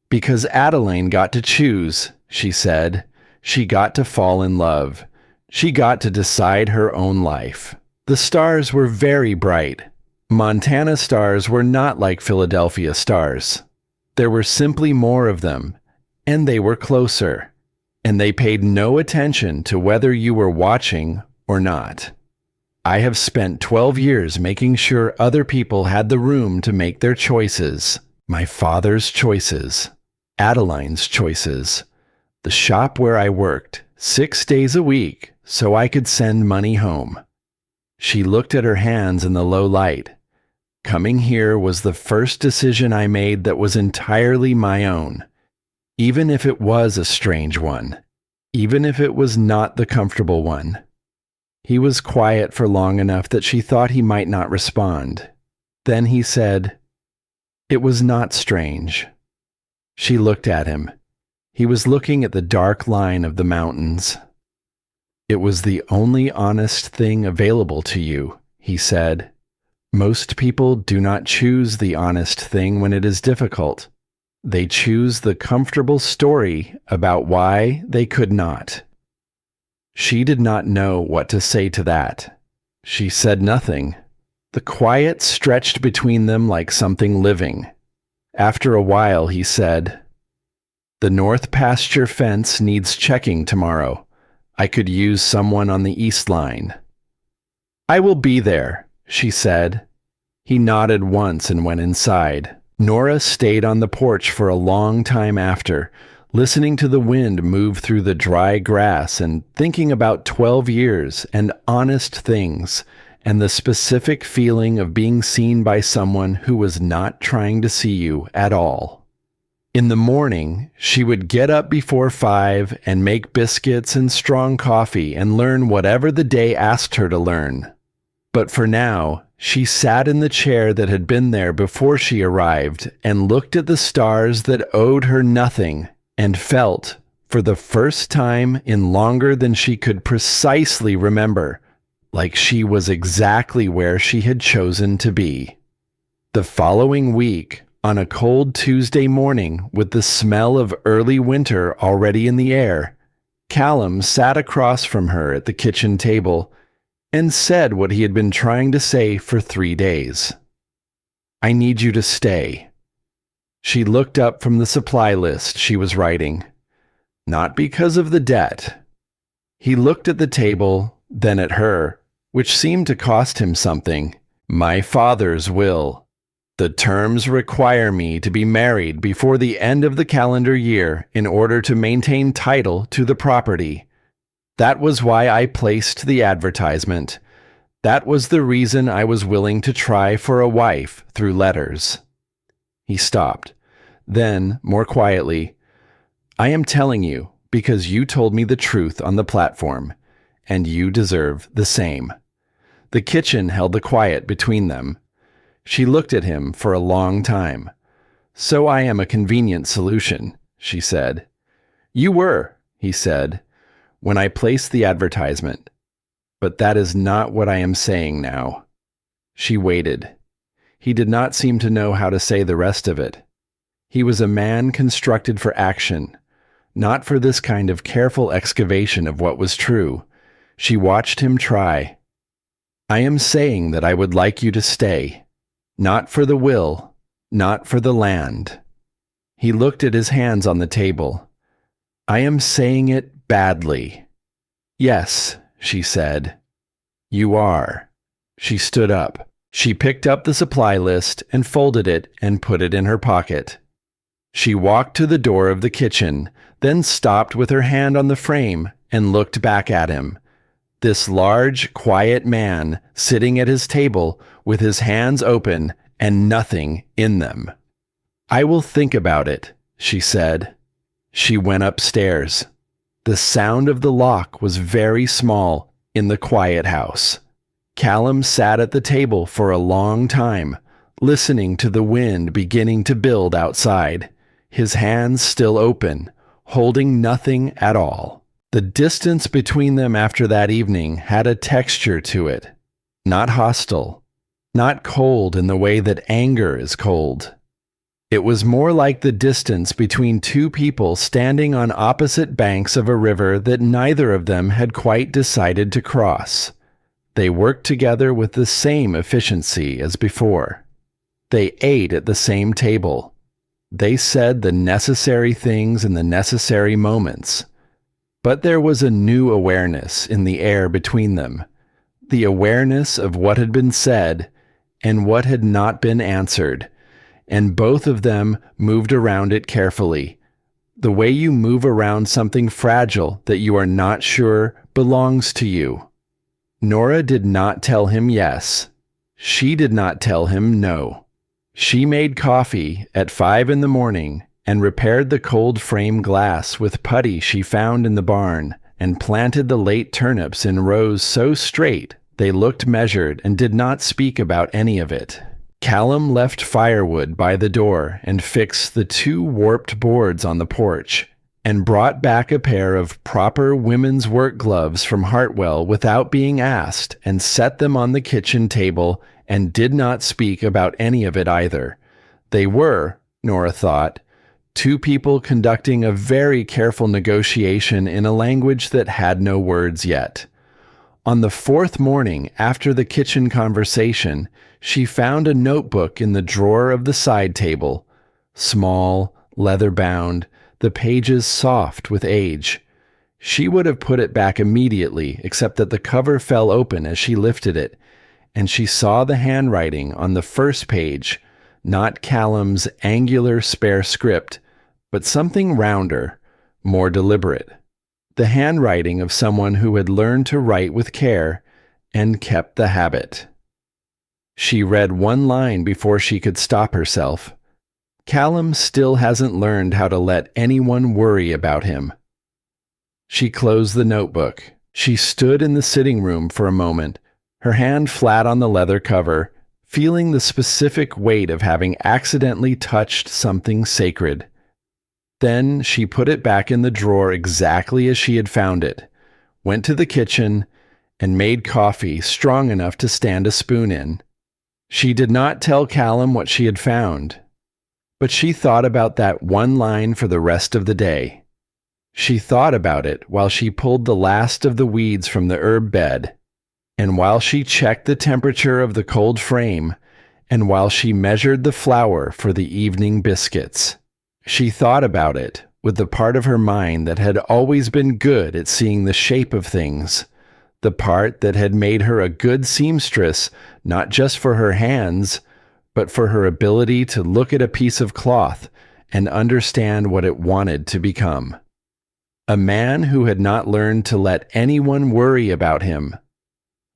Because Adeline got to choose, she said. She got to fall in love. She got to decide her own life. The stars were very bright. Montana stars were not like Philadelphia stars. There were simply more of them, and they were closer, and they paid no attention to whether you were watching or not. I have spent 12 years making sure other people had the room to make their choices. My father's choices. Adeline's choices. The shop where I worked 6 days a week so I could send money home. She looked at her hands in the low light. Coming here was the first decision I made that was entirely my own, even if it was a strange one, even if it was not the comfortable one. He was quiet for long enough that she thought he might not respond. Then he said, "It was not strange." She looked at him. He was looking at the dark line of the mountains. "It was the only honest thing available to you," he said. "Most people do not choose the honest thing when it is difficult. They choose the comfortable story about why they could not." She did not know what to say to that. She said nothing. The quiet stretched between them like something living. After a while, he said, "The north pasture fence needs checking tomorrow. I could use someone on the east line." "I will be there," she said. He nodded once and went inside. Norah stayed on the porch for a long time after, listening to the wind move through the dry grass and thinking about 12 years and honest things and the specific feeling of being seen by someone who was not trying to see you at all. In the morning, she would get up before 5 and make biscuits and strong coffee and learn whatever the day asked her to learn. But for now, she sat in the chair that had been there before she arrived and looked at the stars that owed her nothing and felt, for the first time in longer than she could precisely remember, like she was exactly where she had chosen to be. The following week, on a cold Tuesday morning with the smell of early winter already in the air, Callum sat across from her at the kitchen table and said what he had been trying to say for 3 days. "I need you to stay." She looked up from the supply list she was writing. Not because of the debt. He looked at the table, then at her, which seemed to cost him something. "My father's will. The terms require me to be married before the end of the calendar year in order to maintain title to the property. That was why I placed the advertisement. That was the reason I was willing to try for a wife through letters." He stopped. Then, more quietly, "I am telling you because you told me the truth on the platform, and you deserve the same." The kitchen held the quiet between them. She looked at him for a long time. "So I am a convenient solution," she said. "You were," he said, "when I placed the advertisement. But that is not what I am saying now." She waited. He did not seem to know how to say the rest of it. He was a man constructed for action, not for this kind of careful excavation of what was true. She watched him try. "I am saying that I would like you to stay. Not for the will, not for the land." He looked at his hands on the table. "I am saying it badly." "Yes," she said. "You are." She stood up. She picked up the supply list and folded it and put it in her pocket. She walked to the door of the kitchen, then stopped with her hand on the frame and looked back at him. This large, quiet man sitting at his table with his hands open and nothing in them. "I will think about it," she said. She went upstairs. The sound of the lock was very small in the quiet house. Callum sat at the table for a long time, listening to the wind beginning to build outside, his hands still open, holding nothing at all. The distance between them after that evening had a texture to it, not hostile, not cold in the way that anger is cold. It was more like the distance between two people standing on opposite banks of a river that neither of them had quite decided to cross. They worked together with the same efficiency as before. They ate at the same table. They said the necessary things in the necessary moments. But there was a new awareness in the air between them, the awareness of what had been said and what had not been answered, and both of them moved around it carefully, the way you move around something fragile that you are not sure belongs to you. Norah did not tell him yes. She did not tell him no. She made coffee at 5 a.m. and repaired the cold frame glass with putty she found in the barn, and planted the late turnips in rows so straight they looked measured and did not speak about any of it. Callum left firewood by the door and fixed the 2 warped boards on the porch, and brought back a pair of proper women's work gloves from Hartwell without being asked, and set them on the kitchen table, and did not speak about any of it either. They were, Norah thought, 2 people conducting a very careful negotiation in a language that had no words yet. On the 4th morning after the kitchen conversation, she found a notebook in the drawer of the side table, small, leather-bound, the pages soft with age. She would have put it back immediately, except that the cover fell open as she lifted it, and she saw the handwriting on the first page, not Callum's angular spare script, but something rounder, more deliberate. The handwriting of someone who had learned to write with care and kept the habit. She read one line before she could stop herself. Callum still hasn't learned how to let anyone worry about him. She closed the notebook. She stood in the sitting room for a moment, her hand flat on the leather cover, feeling the specific weight of having accidentally touched something sacred. Then she put it back in the drawer exactly as she had found it, went to the kitchen, and made coffee strong enough to stand a spoon in. She did not tell Callum what she had found, but she thought about that one line for the rest of the day. She thought about it while she pulled the last of the weeds from the herb bed, and while she checked the temperature of the cold frame, and while she measured the flour for the evening biscuits. She thought about it with the part of her mind that had always been good at seeing the shape of things, the part that had made her a good seamstress, not just for her hands, but for her ability to look at a piece of cloth and understand what it wanted to become. A man who had not learned to let anyone worry about him.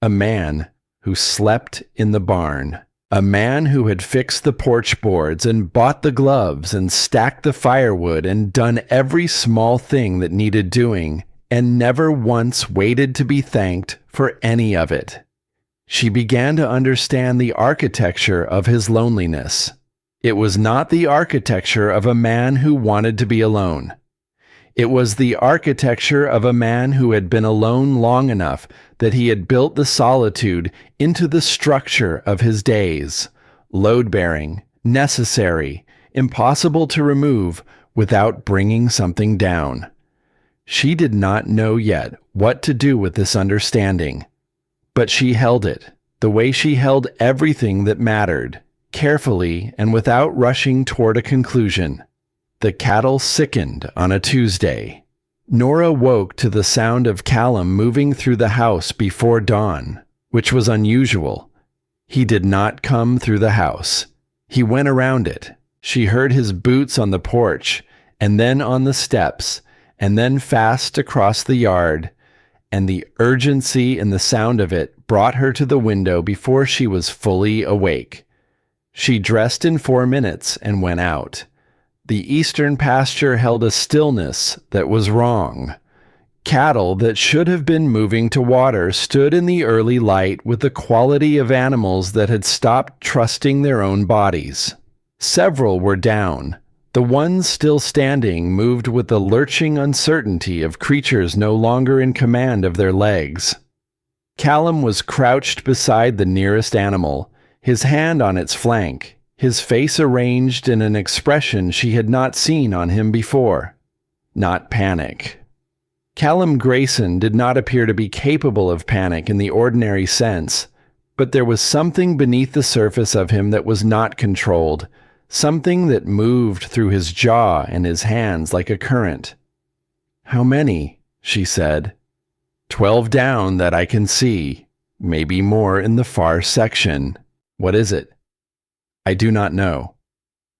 A man who slept in the barn. A man who had fixed the porch boards and bought the gloves and stacked the firewood and done every small thing that needed doing, and never once waited to be thanked for any of it. She began to understand the architecture of his loneliness. It was not the architecture of a man who wanted to be alone. It was the architecture of a man who had been alone long enough that he had built the solitude into the structure of his days, load-bearing, necessary, impossible to remove without bringing something down. She did not know yet what to do with this understanding, but she held it, the way she held everything that mattered, carefully and without rushing toward a conclusion. The cattle sickened on a Tuesday. Norah woke to the sound of Callum moving through the house before dawn, which was unusual. He did not come through the house. He went around it. She heard his boots on the porch, and then on the steps, and then fast across the yard, and the urgency in the sound of it brought her to the window before she was fully awake. She dressed in 4 minutes and went out. The eastern pasture held a stillness that was wrong. Cattle that should have been moving to water stood in the early light with the quality of animals that had stopped trusting their own bodies. Several were down. The ones still standing moved with the lurching uncertainty of creatures no longer in command of their legs. Callum was crouched beside the nearest animal, his hand on its flank, his face arranged in an expression she had not seen on him before. Not panic. Callum Grayson did not appear to be capable of panic in the ordinary sense, but there was something beneath the surface of him that was not controlled, something that moved through his jaw and his hands like a current. "How many?" she said. 12 down that I can see, maybe more in the far section. What is it?" "I do not know."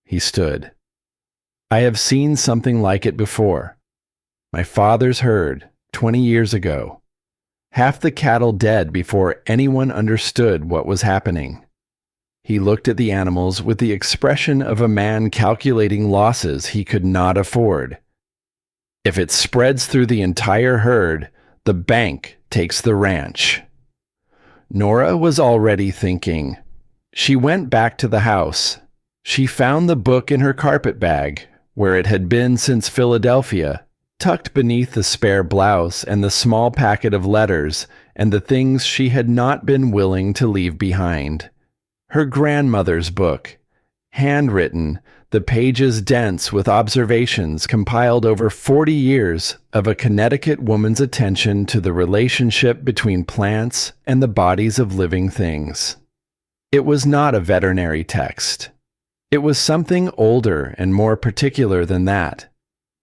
He stood. "I have seen something like it before. My father's herd, 20 years ago. Half the cattle dead before anyone understood what was happening." He looked at the animals with the expression of a man calculating losses he could not afford. "If it spreads through the entire herd, the bank takes the ranch." Norah was already thinking. She went back to the house. She found the book in her carpet bag, where it had been since Philadelphia, tucked beneath the spare blouse and the small packet of letters and the things she had not been willing to leave behind. Her grandmother's book, handwritten, the pages dense with observations compiled over 40 years of a Connecticut woman's attention to the relationship between plants and the bodies of living things. It was not a veterinary text. It was something older and more particular than that.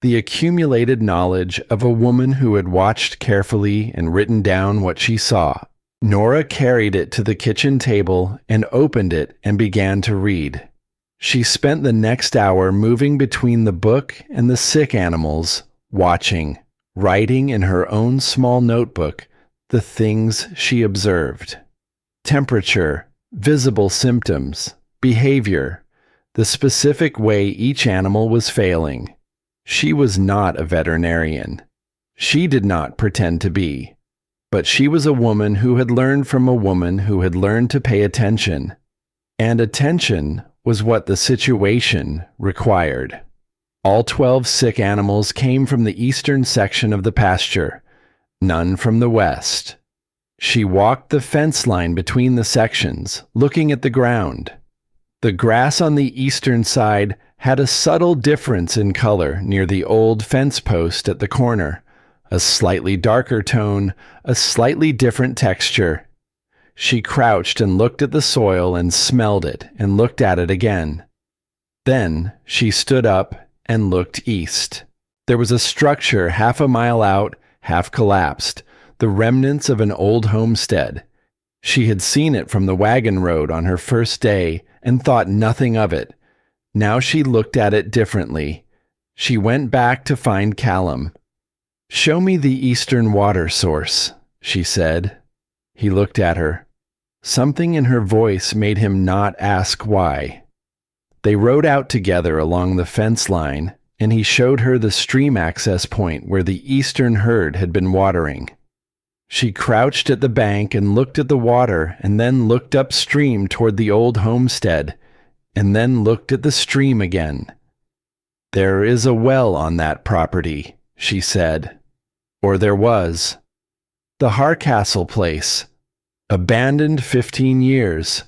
The accumulated knowledge of a woman who had watched carefully and written down what she saw. Norah carried it to the kitchen table and opened it and began to read. She spent the next hour moving between the book and the sick animals, watching, writing in her own small notebook the things she observed. Temperature, visible symptoms, behavior, the specific way each animal was failing. She was not a veterinarian. She did not pretend to be. But she was a woman who had learned from a woman who had learned to pay attention. And attention was what the situation required. All 12 sick animals came from the eastern section of the pasture, none from the west. She walked the fence line between the sections, looking at the ground. The grass on the eastern side had a subtle difference in color near the old fence post at the corner, a slightly darker tone, a slightly different texture. She crouched and looked at the soil and smelled it and looked at it again. Then she stood up and looked east. There was a structure half a mile out, half collapsed, the remnants of an old homestead. She had seen it from the wagon road on her first day and thought nothing of it. Now she looked at it differently. She went back to find Callum. "Show me the eastern water source," she said. He looked at her. Something in her voice made him not ask why. They rode out together along the fence line, and he showed her the stream access point where the eastern herd had been watering. She crouched at the bank and looked at the water, and then looked upstream toward the old homestead, and then looked at the stream again. "There is a well on that property," she said. "Or there was. The Harcastle place. Abandoned 15 years.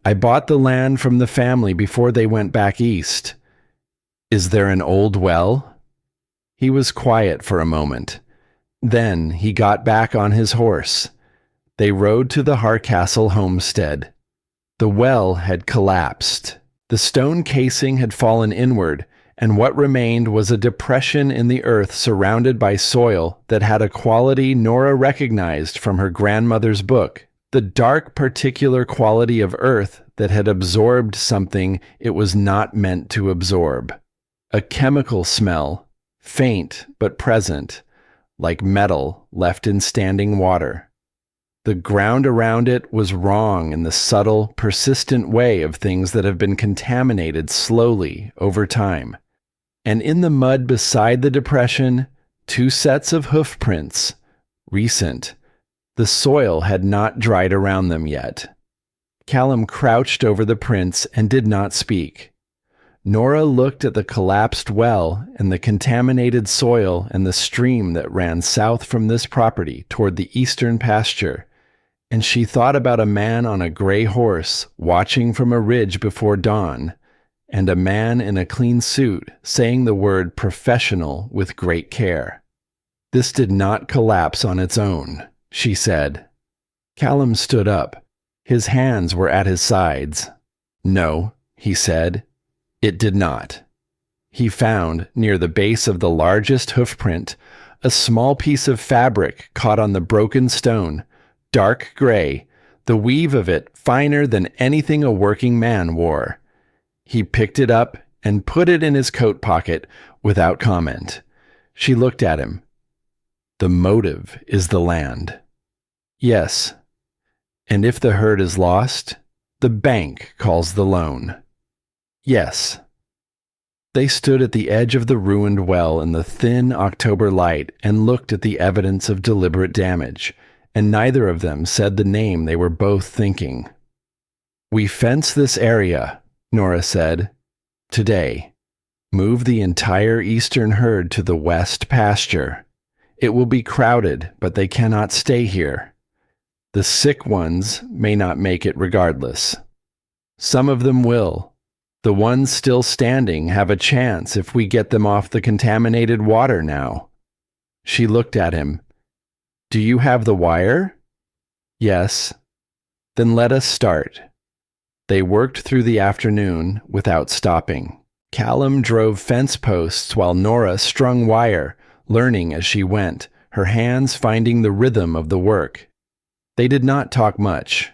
I bought the land from the family before they went back east. Is there an old well?" He was quiet for a moment. Then he got back on his horse. They rode to the Harcastle homestead. The well had collapsed. The stone casing had fallen inward, and what remained was a depression in the earth surrounded by soil that had a quality Norah recognized from her grandmother's book, the dark particular quality of earth that had absorbed something it was not meant to absorb. A chemical smell, faint but present, like metal left in standing water. The ground around it was wrong in the subtle, persistent way of things that have been contaminated slowly over time. And in the mud beside the depression, 2 sets of hoof prints, recent. The soil had not dried around them yet. Callum crouched over the prints and did not speak. Norah looked at the collapsed well and the contaminated soil and the stream that ran south from this property toward the eastern pasture, and she thought about a man on a gray horse watching from a ridge before dawn, and a man in a clean suit saying the word professional with great care. This did not collapse on its own, she said. Callum stood up. His hands were at his sides. No, he said. It did not. He found, near the base of the largest hoofprint, a small piece of fabric caught on the broken stone, dark gray, the weave of it finer than anything a working man wore. He picked it up and put it in his coat pocket without comment. She looked at him. The motive is the land. Yes. And if the herd is lost, the bank calls the loan. Yes. They stood at the edge of the ruined well in the thin October light and looked at the evidence of deliberate damage, and neither of them said the name they were both thinking. We fence this area, Norah said. Today. Move the entire eastern herd to the west pasture. It will be crowded, but they cannot stay here. The sick ones may not make it regardless. Some of them will. The ones still standing have a chance if we get them off the contaminated water now. She looked at him. Do you have the wire? Yes. Then let us start. They worked through the afternoon without stopping. Callum drove fence posts while Norah strung wire, learning as she went, her hands finding the rhythm of the work. They did not talk much.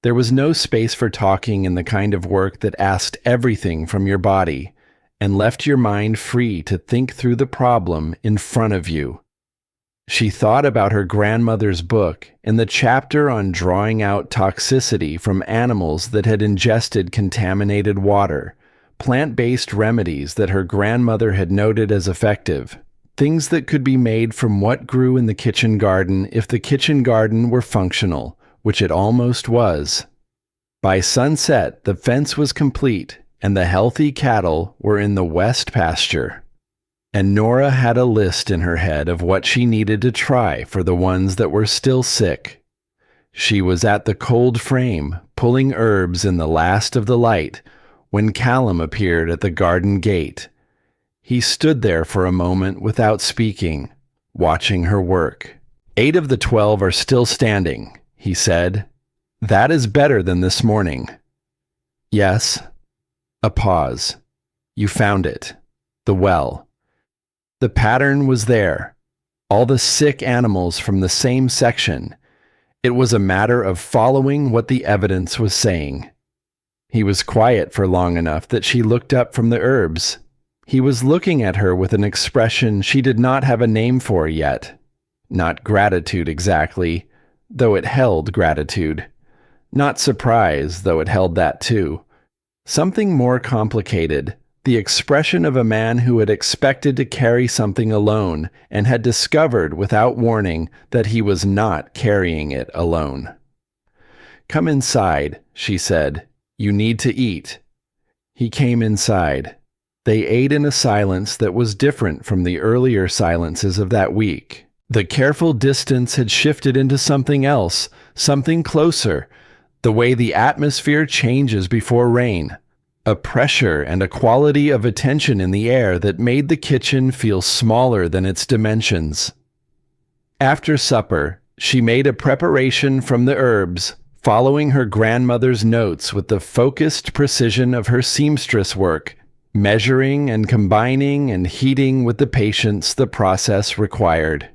There was no space for talking in the kind of work that asked everything from your body and left your mind free to think through the problem in front of you. She thought about her grandmother's book and the chapter on drawing out toxicity from animals that had ingested contaminated water, plant-based remedies that her grandmother had noted as effective, things that could be made from what grew in the kitchen garden if the kitchen garden were functional, which it almost was. By sunset, the fence was complete, and the healthy cattle were in the west pasture. And Norah had a list in her head of what she needed to try for the ones that were still sick. She was at the cold frame, pulling herbs in the last of the light, when Callum appeared at the garden gate. He stood there for a moment without speaking, watching her work. 8 of the 12 are still standing, he said. That is better than this morning. Yes. A pause. You found it. The well. The pattern was there. All the sick animals from the same section. It was a matter of following what the evidence was saying. He was quiet for long enough that she looked up from the herbs. He was looking at her with an expression she did not have a name for yet. Not gratitude exactly, though it held gratitude. Not surprise, though it held that too. Something more complicated, the expression of a man who had expected to carry something alone and had discovered without warning that he was not carrying it alone. Come inside, she said. You need to eat. He came inside. They ate in a silence that was different from the earlier silences of that week. The careful distance had shifted into something else, something closer, the way the atmosphere changes before rain. A pressure and a quality of attention in the air that made the kitchen feel smaller than its dimensions. After supper, she made a preparation from the herbs, following her grandmother's notes with the focused precision of her seamstress work, measuring and combining and heating with the patience the process required.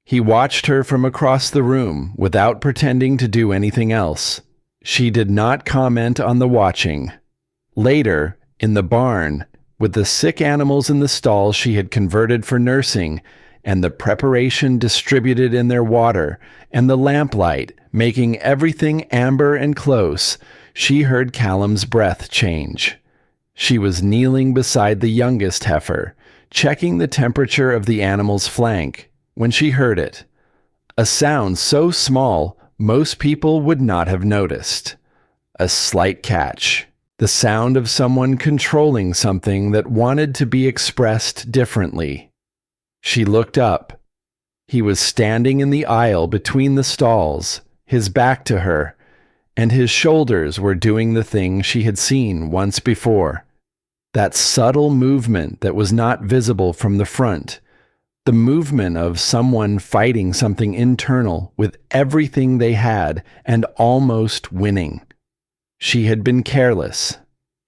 He watched her from across the room without pretending to do anything else. She did not comment on the watching. Later, in the barn, with the sick animals in the stall she had converted for nursing, and the preparation distributed in their water, and the lamplight making everything amber and close, she heard Callum's breath change. She was kneeling beside the youngest heifer, checking the temperature of the animal's flank, when she heard it. A sound so small, most people would not have noticed. A slight catch. The sound of someone controlling something that wanted to be expressed differently. She looked up. He was standing in the aisle between the stalls, his back to her, and his shoulders were doing the thing she had seen once before. That subtle movement that was not visible from the front. The movement of someone fighting something internal with everything they had and almost winning. She had been careless.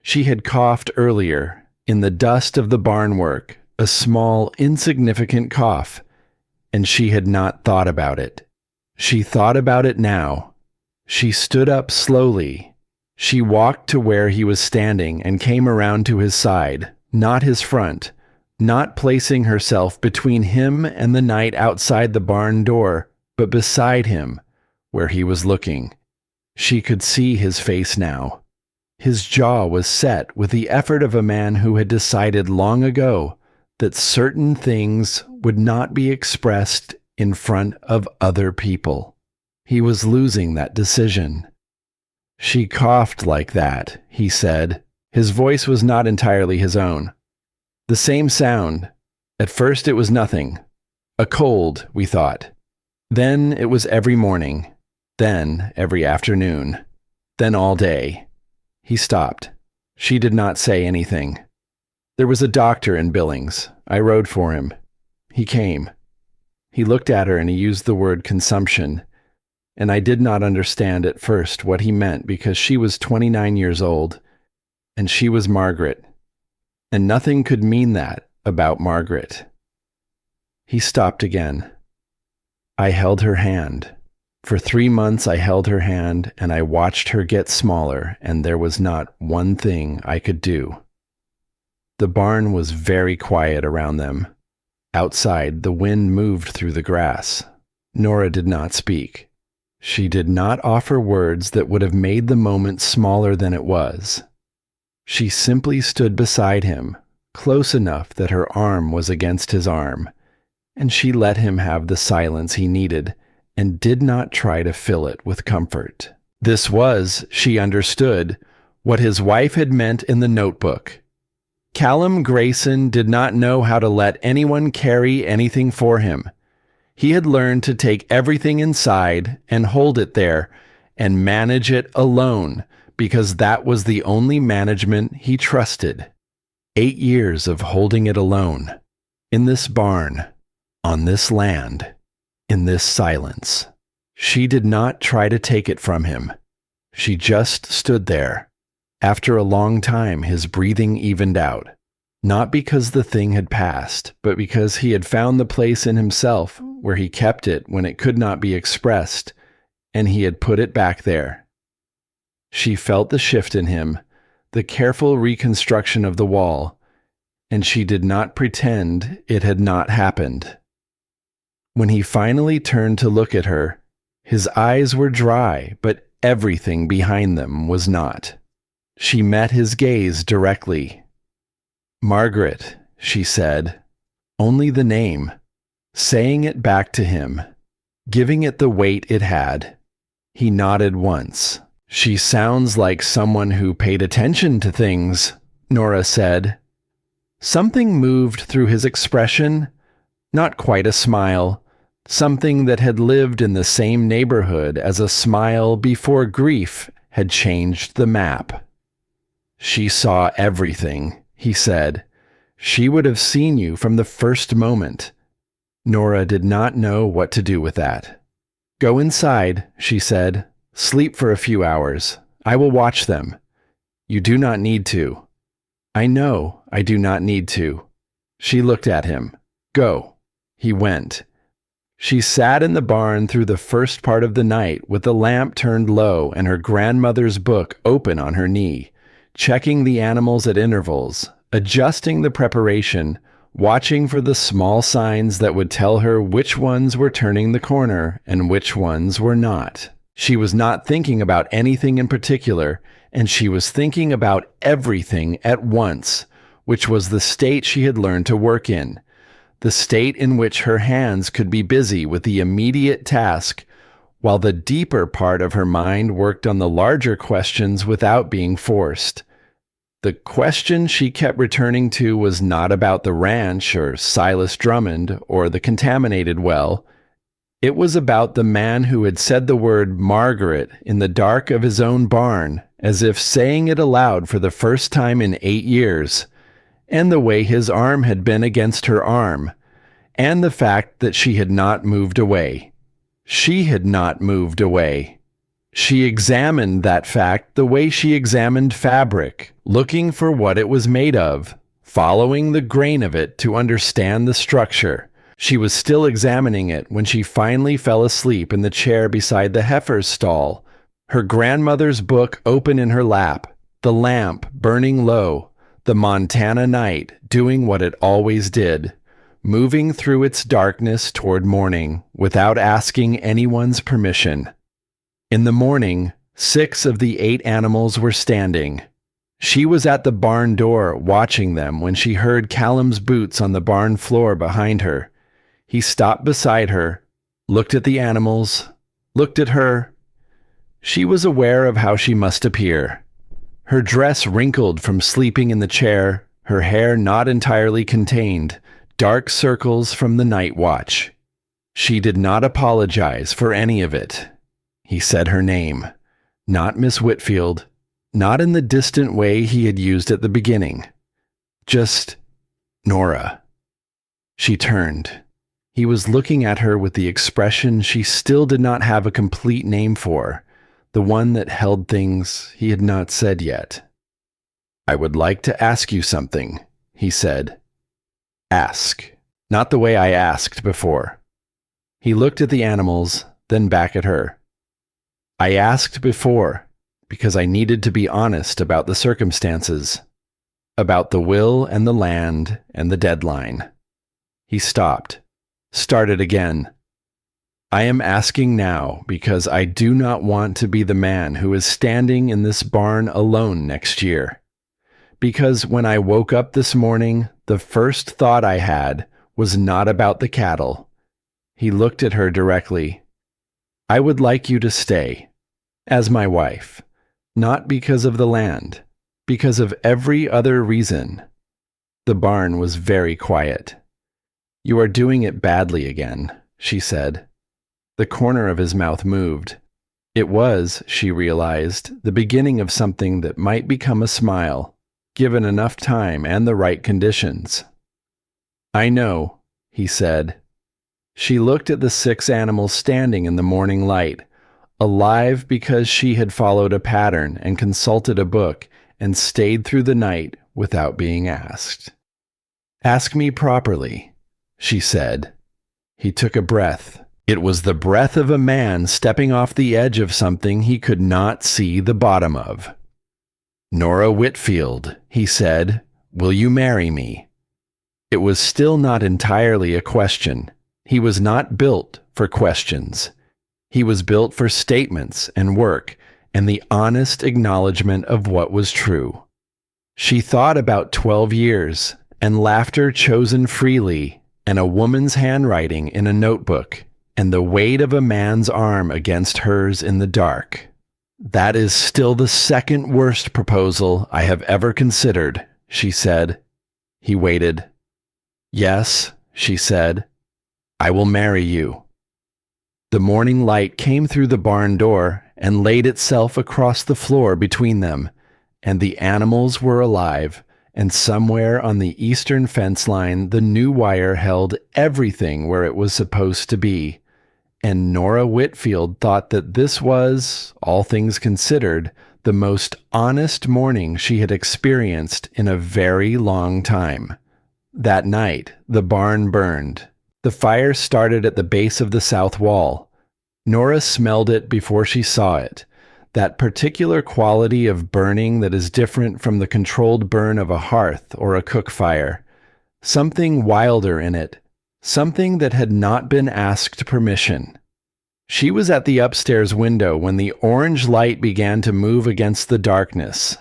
She had coughed earlier, in the dust of the barnwork, a small, insignificant cough, and she had not thought about it. She thought about it now. She stood up slowly. She walked to where he was standing and came around to his side, not his front, not placing herself between him and the night outside the barn door, but beside him, where he was looking. She could see his face now. His jaw was set with the effort of a man who had decided long ago that certain things would not be expressed in front of other people. He was losing that decision. She coughed like that, he said. His voice was not entirely his own. The same sound. At first it was nothing. A cold, we thought. Then it was every morning. Then every afternoon. Then all day. He stopped. She did not say anything. There was a doctor in Billings. I rode for him. He came. He looked at her and he used the word consumption. And I did not understand at first what he meant because she was 29 years old and she was Margaret. And nothing could mean that about Margaret. He stopped again. I held her hand. For 3 months I held her hand and I watched her get smaller, and there was not one thing I could do. The barn was very quiet around them. Outside, the wind moved through the grass. Norah did not speak. She did not offer words that would have made the moment smaller than it was. She simply stood beside him, close enough that her arm was against his arm, and she let him have the silence he needed and did not try to fill it with comfort. This was, she understood, what his wife had meant in the notebook. Callum Grayson did not know how to let anyone carry anything for him. He had learned to take everything inside and hold it there and manage it alone because that was the only management he trusted. 8 years of holding it alone. In this barn. On this land. In this silence. She did not try to take it from him. She just stood there. After a long time, his breathing evened out. Not because the thing had passed, but because he had found the place in himself where he kept it when it could not be expressed, and he had put it back there. She felt the shift in him, the careful reconstruction of the wall, and she did not pretend it had not happened. When he finally turned to look at her, his eyes were dry, but everything behind them was not. She met his gaze directly. "Margaret," she said, only the name, saying it back to him, giving it the weight it had. He nodded once. "She sounds like someone who paid attention to things," Norah said. Something moved through his expression, not quite a smile, something that had lived in the same neighborhood as a smile before grief had changed the map. "She saw everything," he said. "She would have seen you from the first moment." Norah did not know what to do with that. "Go inside," she said. "Sleep for a few hours. I will watch them. You do not need to." "I know I do not need to." She looked at him. "Go." He went. She sat in the barn through the first part of the night with the lamp turned low and her grandmother's book open on her knee, checking the animals at intervals, adjusting the preparation, watching for the small signs that would tell her which ones were turning the corner and which ones were not. She was not thinking about anything in particular, and she was thinking about everything at once, which was the state she had learned to work in, the state in which her hands could be busy with the immediate task, while the deeper part of her mind worked on the larger questions without being forced. The question she kept returning to was not about the ranch or Silas Drummond or the contaminated well. It was about the man who had said the word Margaret in the dark of his own barn, as if saying it aloud for the first time in 8 years, and the way his arm had been against her arm, and the fact that she had not moved away. She had not moved away. She examined that fact the way she examined fabric, looking for what it was made of, following the grain of it to understand the structure. She was still examining it when she finally fell asleep in the chair beside the heifer's stall, her grandmother's book open in her lap, the lamp burning low, the Montana night doing what it always did, moving through its darkness toward morning without asking anyone's permission. In the morning, 6 of the 8 animals were standing. She was at the barn door watching them when she heard Callum's boots on the barn floor behind her. He stopped beside her, looked at the animals, looked at her. She was aware of how she must appear. Her dress wrinkled from sleeping in the chair, her hair not entirely contained, dark circles from the night watch. She did not apologize for any of it. He said her name, not Miss Whitfield, not in the distant way he had used at the beginning. Just Norah. She turned. He was looking at her with the expression she still did not have a complete name for, the one that held things he had not said yet. "I would like to ask you something," he said. "Ask. Not the way I asked before." He looked at the animals, then back at her. "I asked before because I needed to be honest about the circumstances, about the will and the land and the deadline." He stopped, started again. "I am asking now because I do not want to be the man who is standing in this barn alone next year. Because when I woke up this morning, the first thought I had was not about the cattle." He looked at her directly. "I would like you to stay, as my wife, not because of the land, because of every other reason." The barn was very quiet. "You are doing it badly again," she said. The corner of his mouth moved. It was, she realized, the beginning of something that might become a smile, given enough time and the right conditions. "I know," he said. She looked at the 6 animals standing in the morning light, alive because she had followed a pattern and consulted a book and stayed through the night without being asked. "Ask me properly," she said. He took a breath. It was the breath of a man stepping off the edge of something he could not see the bottom of. "Norah Whitfield," he said, "will you marry me?" It was still not entirely a question. He was not built for questions. He was built for statements and work and the honest acknowledgement of what was true. She thought about 12 years and laughter chosen freely and a woman's handwriting in a notebook and the weight of a man's arm against hers in the dark. "That is still the second worst proposal I have ever considered," she said. He waited. "Yes," she said, "I will marry you." The morning light came through the barn door and laid itself across the floor between them, and the animals were alive, and somewhere on the eastern fence line the new wire held everything where it was supposed to be, and Norah Whitfield thought that this was, all things considered, the most honest morning she had experienced in a very long time. That night, the barn burned. The fire started at the base of the south wall. Norah smelled it before she saw it, that particular quality of burning that is different from the controlled burn of a hearth or a cook fire. Something wilder in it, something that had not been asked permission. She was at the upstairs window when the orange light began to move against the darkness,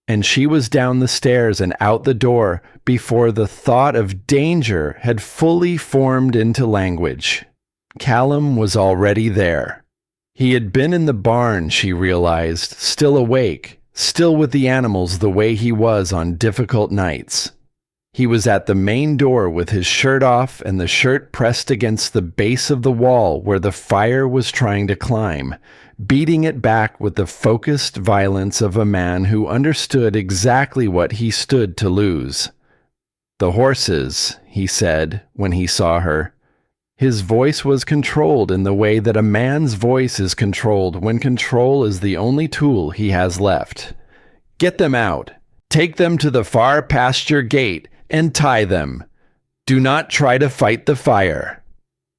and she was down the stairs and out the door before the thought of danger had fully formed into language. Callum was already there. He had been in the barn, she realized, still awake, still with the animals the way he was on difficult nights. He was at the main door with his shirt off and the shirt pressed against the base of the wall where the fire was trying to climb, beating it back with the focused violence of a man who understood exactly what he stood to lose. "The horses," he said when he saw her. His voice was controlled in the way that a man's voice is controlled when control is the only tool he has left. "Get them out. Take them to the far pasture gate and tie them. Do not try to fight the fire."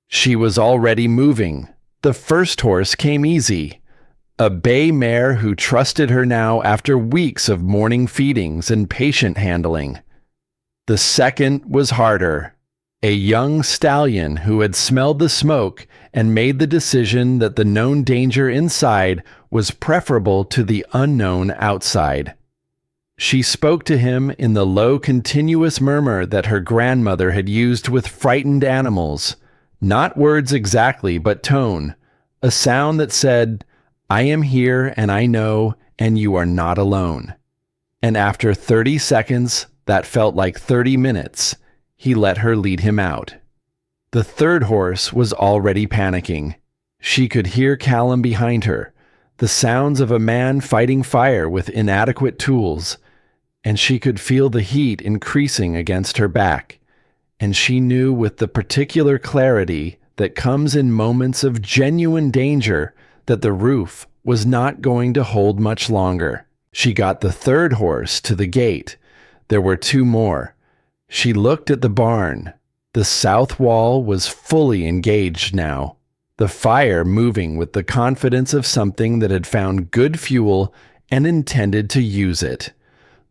She was already moving. The first horse came easy. A bay mare who trusted her now after weeks of morning feedings and patient handling. The second was harder. A young stallion who had smelled the smoke and made the decision that the known danger inside was preferable to the unknown outside. She spoke to him in the low, continuous murmur that her grandmother had used with frightened animals. Not words exactly, but tone. A sound that said, "I am here and I know, and you are not alone." And after 30 seconds, that felt like 30 minutes, he let her lead him out. The third horse was already panicking. She could hear Callum behind her, the sounds of a man fighting fire with inadequate tools, and she could feel the heat increasing against her back, and she knew with the particular clarity that comes in moments of genuine danger that the roof was not going to hold much longer. She got the third horse to the gate. There were 2 more. She looked at the barn. The south wall was fully engaged now, the fire moving with the confidence of something that had found good fuel and intended to use it.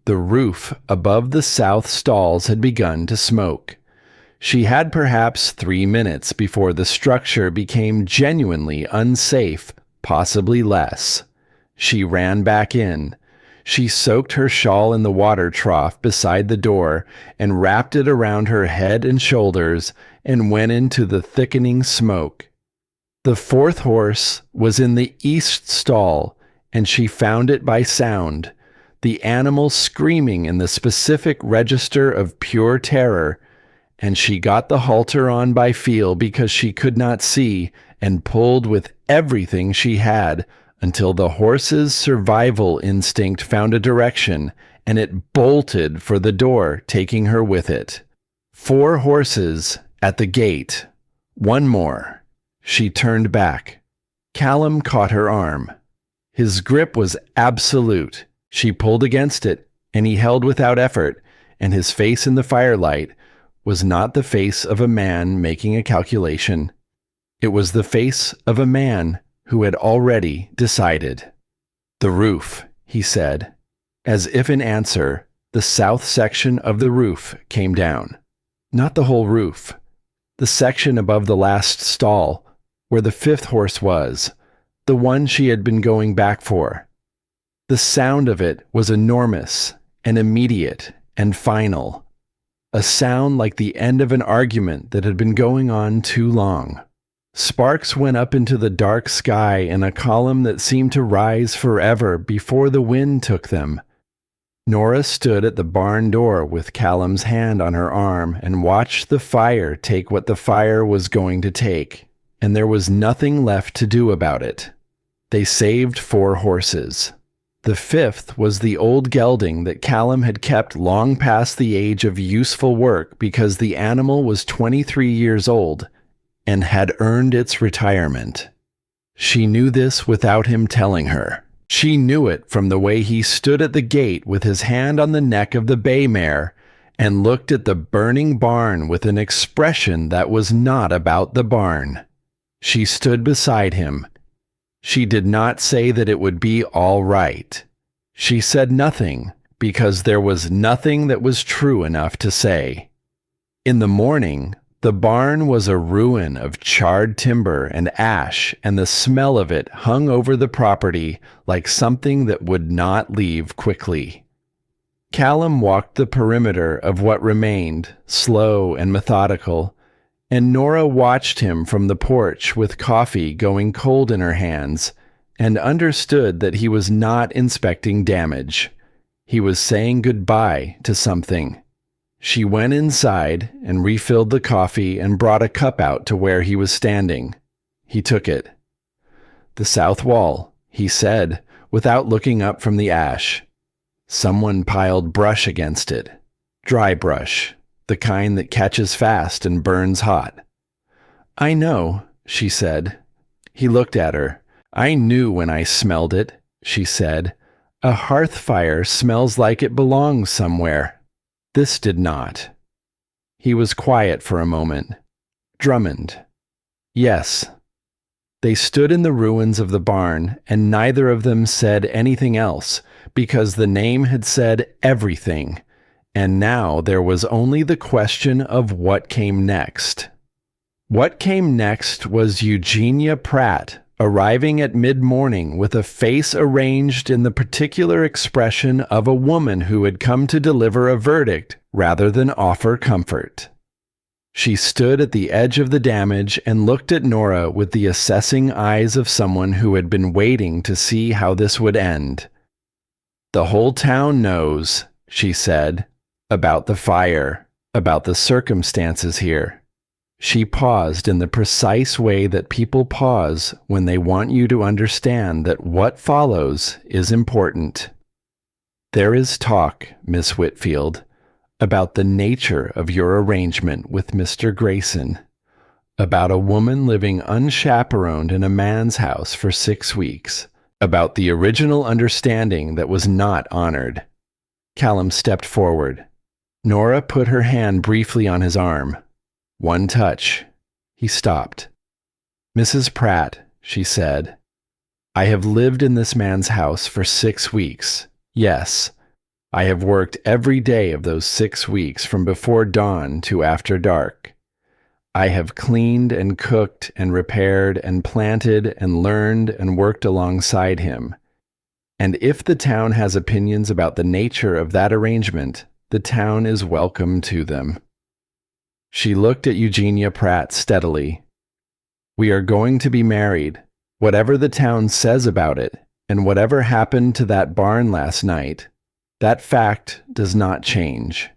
The roof above the south stalls had begun to smoke. She had perhaps 3 minutes before the structure became genuinely unsafe, possibly less. She ran back in. She soaked her shawl in the water trough beside the door and wrapped it around her head and shoulders and went into the thickening smoke. The fourth horse was in the east stall, and she found it by sound, the animal screaming in the specific register of pure terror, and she got the halter on by feel because she could not see and pulled with everything she had until the horse's survival instinct found a direction and it bolted for the door, taking her with it. 4 horses at the gate. 1 more. She turned back. Callum caught her arm. His grip was absolute. She pulled against it, and he held without effort, and his face in the firelight was not the face of a man making a calculation. It was the face of a man who had already decided. "The roof," he said. As if in answer, the south section of the roof came down. Not the whole roof. The section above the last stall, where the 5th horse was, the one she had been going back for. The sound of it was enormous and immediate and final. A sound like the end of an argument that had been going on too long. Sparks went up into the dark sky in a column that seemed to rise forever before the wind took them. Norah stood at the barn door with Callum's hand on her arm and watched the fire take what the fire was going to take, and there was nothing left to do about it. They saved 4 horses. The 5th was the old gelding that Callum had kept long past the age of useful work because the animal was 23 years old and had earned its retirement. She knew this without him telling her. She knew it from the way he stood at the gate with his hand on the neck of the bay mare and looked at the burning barn with an expression that was not about the barn. She stood beside him. She did not say that it would be all right. She said nothing because there was nothing that was true enough to say. In the morning, The barn was a ruin of charred timber and ash, and the smell of it hung over the property like something that would not leave quickly. Callum walked the perimeter of what remained, slow and methodical, and Norah watched him from the porch with coffee going cold in her hands, and understood that he was not inspecting damage. He was saying goodbye to something. She went inside and refilled the coffee and brought a cup out to where he was standing. He took it. "The south wall," he said, without looking up from the ash. "Someone piled brush against it. Dry brush, the kind that catches fast and burns hot." "I know," she said. He looked at her. "I knew when I smelled it," she said. "A hearth fire smells like it belongs somewhere. This did not." He was quiet for a moment. "Drummond." "Yes." They stood in the ruins of the barn, and neither of them said anything else, because the name had said everything, and now there was only the question of what came next. What came next was Eugenia Pratt arriving at mid-morning with a face arranged in the particular expression of a woman who had come to deliver a verdict rather than offer comfort. She stood at the edge of the damage and looked at Norah with the assessing eyes of someone who had been waiting to see how this would end. "The whole town knows," she said, "about the fire, about the circumstances here." She paused in the precise way that people pause when they want you to understand that what follows is important. "There is talk, Miss Whitfield, about the nature of your arrangement with Mr. Grayson, about a woman living unchaperoned in a man's house for 6 weeks, about the original understanding that was not honored." Callum stepped forward. Norah put her hand briefly on his arm. One touch. He stopped. "Mrs. Pratt," she said, "I have lived in this man's house for 6 weeks. Yes, I have worked every day of those 6 weeks from before dawn to after dark. I have cleaned and cooked and repaired and planted and learned and worked alongside him. And if the town has opinions about the nature of that arrangement, the town is welcome to them." She looked at Eugenia Pratt steadily. "We are going to be married, whatever the town says about it, and whatever happened to that barn last night, that fact does not change."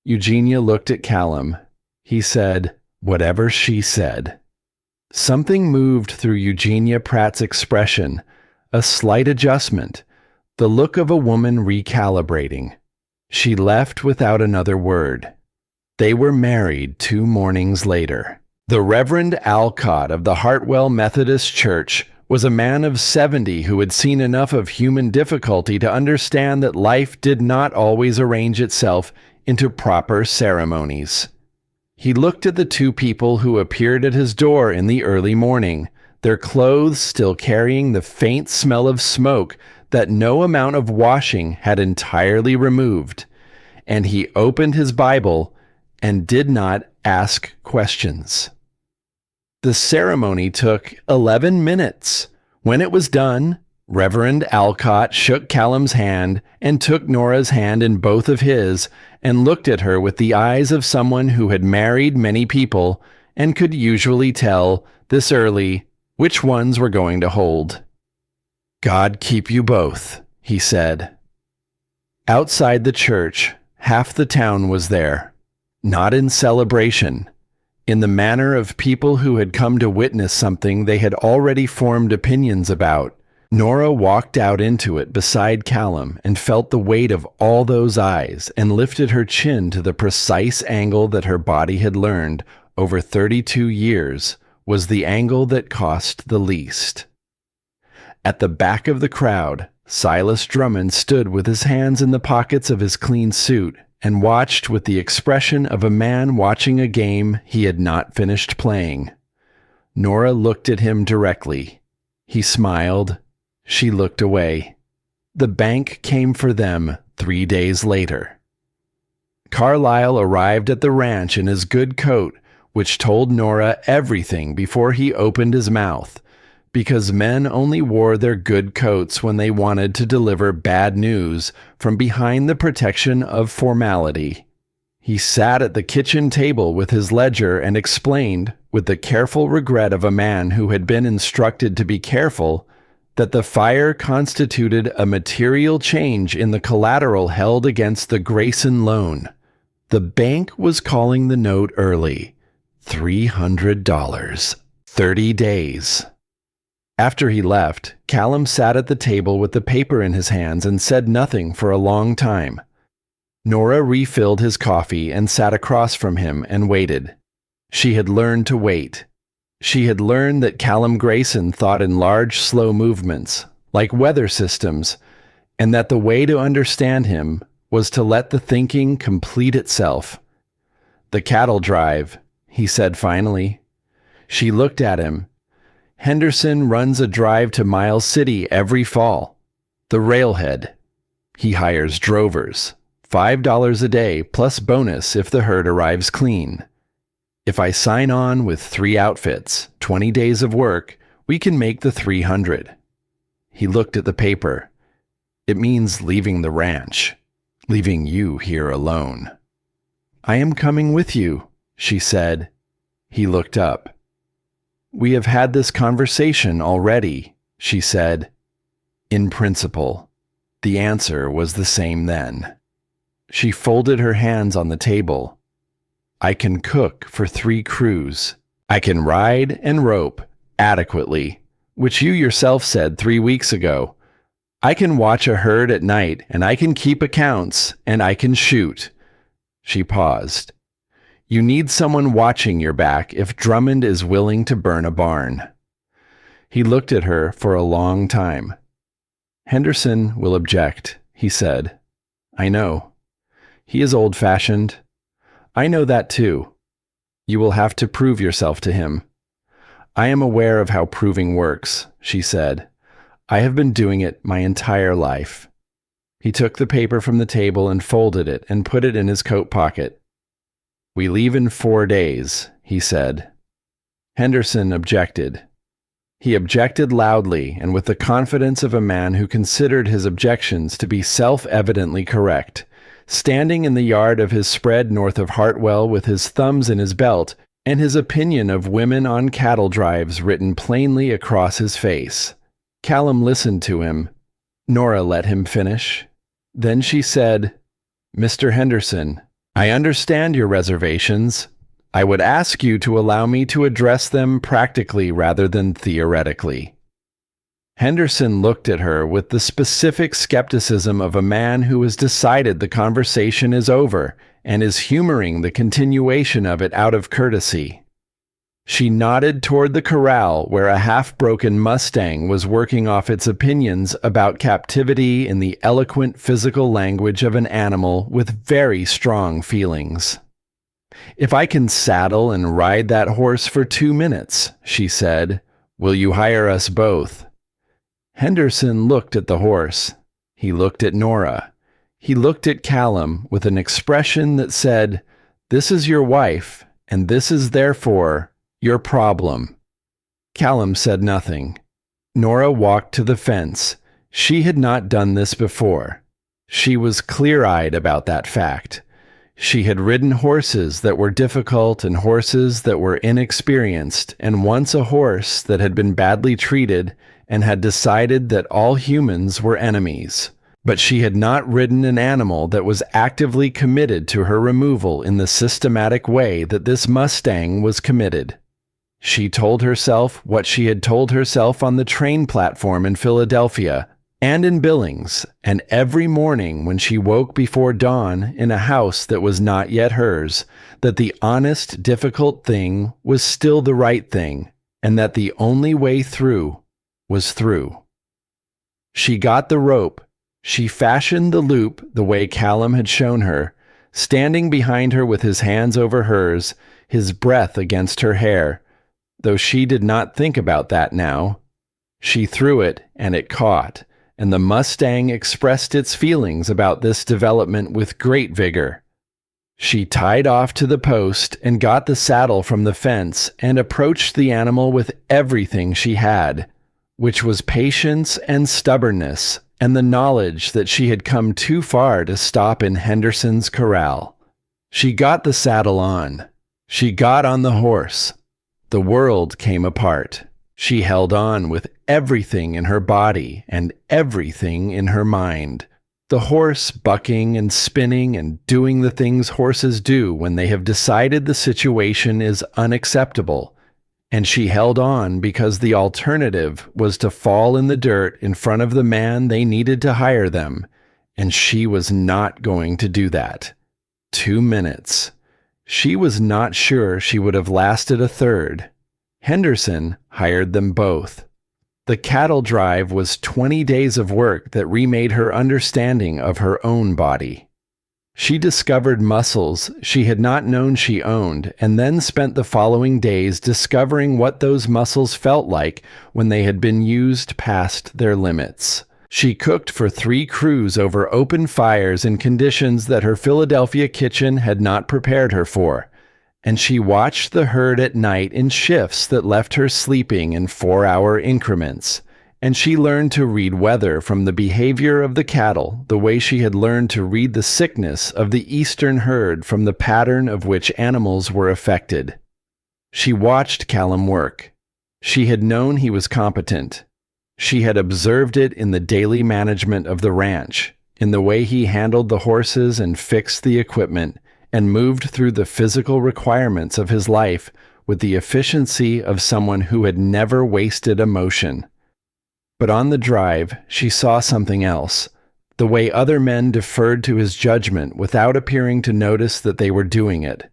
Eugenia looked at Callum. He said, "Whatever she said." Something moved through Eugenia Pratt's expression, a slight adjustment, the look of a woman recalibrating. She left without another word. They were married 2 mornings later. The Reverend Alcott of the Hartwell Methodist Church was a man of 70 who had seen enough of human difficulty to understand that life did not always arrange itself into proper ceremonies. He looked at the 2 people who appeared at his door in the early morning, their clothes still carrying the faint smell of smoke that no amount of washing had entirely removed, and he opened his Bible and did not ask questions. The ceremony took 11 minutes. When it was done, Reverend Alcott shook Callum's hand and took Norah's hand in both of his and looked at her with the eyes of someone who had married many people and could usually tell, this early, which ones were going to hold. "God keep you both," he said. Outside the church, half the town was there. Not in celebration, in the manner of people who had come to witness something they had already formed opinions about. Norah walked out into it beside Callum and felt the weight of all those eyes and lifted her chin to the precise angle that her body had learned over 32 years was the angle that cost the least. At the back of the crowd, Silas Drummond stood with his hands in the pockets of his clean suit and watched with the expression of a man watching a game he had not finished playing. Norah looked at him directly. He smiled. She looked away. The bank came for them 3 days later. Carlyle arrived at the ranch in his good coat, which told Norah everything before he opened his mouth, because men only wore their good coats when they wanted to deliver bad news from behind the protection of formality. He sat at the kitchen table with his ledger and explained, with the careful regret of a man who had been instructed to be careful, that the fire constituted a material change in the collateral held against the Grayson loan. The bank was calling the note early. $300. 30 days. After he left, Callum sat at the table with the paper in his hands and said nothing for a long time. Norah refilled his coffee and sat across from him and waited. She had learned to wait. She had learned that Callum Grayson thought in large, slow movements, like weather systems, and that the way to understand him was to let the thinking complete itself. "The cattle drive," he said finally. She looked at him. "Henderson runs a drive to Miles City every fall. The railhead. He hires drovers. $5 a day plus bonus if the herd arrives clean. If I sign on with 3 outfits, 20 days of work, we can make the 300. He looked at the paper. "It means leaving the ranch, leaving you here alone." "I am coming with you," she said. He looked up. "We have had this conversation already," she said. "In principle." The answer was the same then. She folded her hands on the table. "I can cook for 3 crews. I can ride and rope adequately, which you yourself said 3 weeks ago. I can watch a herd at night, and I can keep accounts, and I can shoot." She paused. "You need someone watching your back if Drummond is willing to burn a barn." He looked at her for a long time. "Henderson will object," he said. "I know. He is old-fashioned. I know that too. You will have to prove yourself to him." "I am aware of how proving works," she said. "I have been doing it my entire life." He took the paper from the table and folded it and put it in his coat pocket. "We leave in 4 days," he said. Henderson objected. He objected loudly and with the confidence of a man who considered his objections to be self-evidently correct, standing in the yard of his spread north of Hartwell with his thumbs in his belt and his opinion of women on cattle drives written plainly across his face. Callum listened to him. Norah let him finish. Then she said, "Mr. Henderson, I understand your reservations. I would ask you to allow me to address them practically rather than theoretically." Henderson looked at her with the specific skepticism of a man who has decided the conversation is over and is humoring the continuation of it out of courtesy. She nodded toward the corral where a half-broken Mustang was working off its opinions about captivity in the eloquent physical language of an animal with very strong feelings. "If I can saddle and ride that horse for 2 minutes," she said, "will you hire us both?" Henderson looked at the horse. He looked at Norah. He looked at Callum with an expression that said, "This is your wife, and this is therefore your problem." Callum said nothing. Norah walked to the fence. She had not done this before. She was clear-eyed about that fact. She had ridden horses that were difficult and horses that were inexperienced, and once a horse that had been badly treated and had decided that all humans were enemies. But she had not ridden an animal that was actively committed to her removal in the systematic way that this Mustang was committed. She told herself what she had told herself on the train platform in Philadelphia and in Billings, and every morning when she woke before dawn in a house that was not yet hers, that the honest, difficult thing was still the right thing, and that the only way through was through. She got the rope. She fashioned the loop the way Callum had shown her, standing behind her with his hands over hers, his breath against her hair, though she did not think about that now. She threw it, and it caught, and the Mustang expressed its feelings about this development with great vigor. She tied off to the post and got the saddle from the fence and approached the animal with everything she had, which was patience and stubbornness and the knowledge that she had come too far to stop in Henderson's corral. She got the saddle on. She got on the horse. The world came apart. She held on with everything in her body and everything in her mind. The horse bucking and spinning and doing the things horses do when they have decided the situation is unacceptable. And she held on because the alternative was to fall in the dirt in front of the man they needed to hire them, and she was not going to do that. 2 minutes. She was not sure she would have lasted a third. Henderson hired them both. The cattle drive was 20 days of work that remade her understanding of her own body. She discovered muscles she had not known she owned, and then spent the following days discovering what those muscles felt like when they had been used past their limits. She cooked for 3 crews over open fires in conditions that her Philadelphia kitchen had not prepared her for, and she watched the herd at night in shifts that left her sleeping in 4-hour increments. And she learned to read weather from the behavior of the cattle the way she had learned to read the sickness of the eastern herd from the pattern of which animals were affected. She watched Callum work. She had known he was competent. She had observed it in the daily management of the ranch, in the way he handled the horses and fixed the equipment, and moved through the physical requirements of his life with the efficiency of someone who had never wasted emotion. But on the drive, she saw something else, the way other men deferred to his judgment without appearing to notice that they were doing it,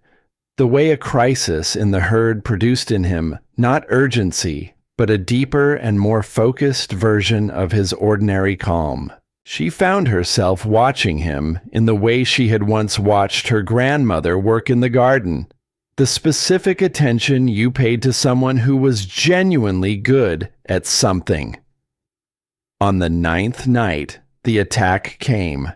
the way a crisis in the herd produced in him not urgency, but a deeper and more focused version of his ordinary calm. She found herself watching him in the way she had once watched her grandmother work in the garden. The specific attention you paid to someone who was genuinely good at something. On the 9th night, the attack came.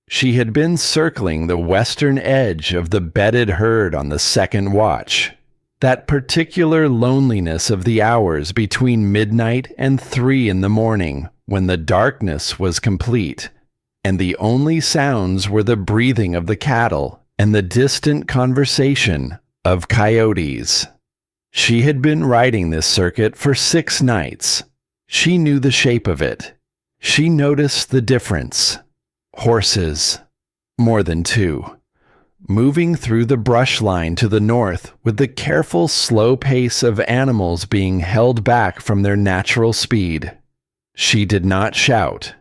She had been circling the western edge of the bedded herd on the second watch. That particular loneliness of the hours between midnight and 3 in the morning, when the darkness was complete, and the only sounds were the breathing of the cattle and the distant conversation of coyotes. She had been riding this circuit for 6 nights. She knew the shape of it. She noticed the difference. Horses. More than 2. Moving through the brush line to the north with the careful, slow pace of animals being held back from their natural speed. She did not shout.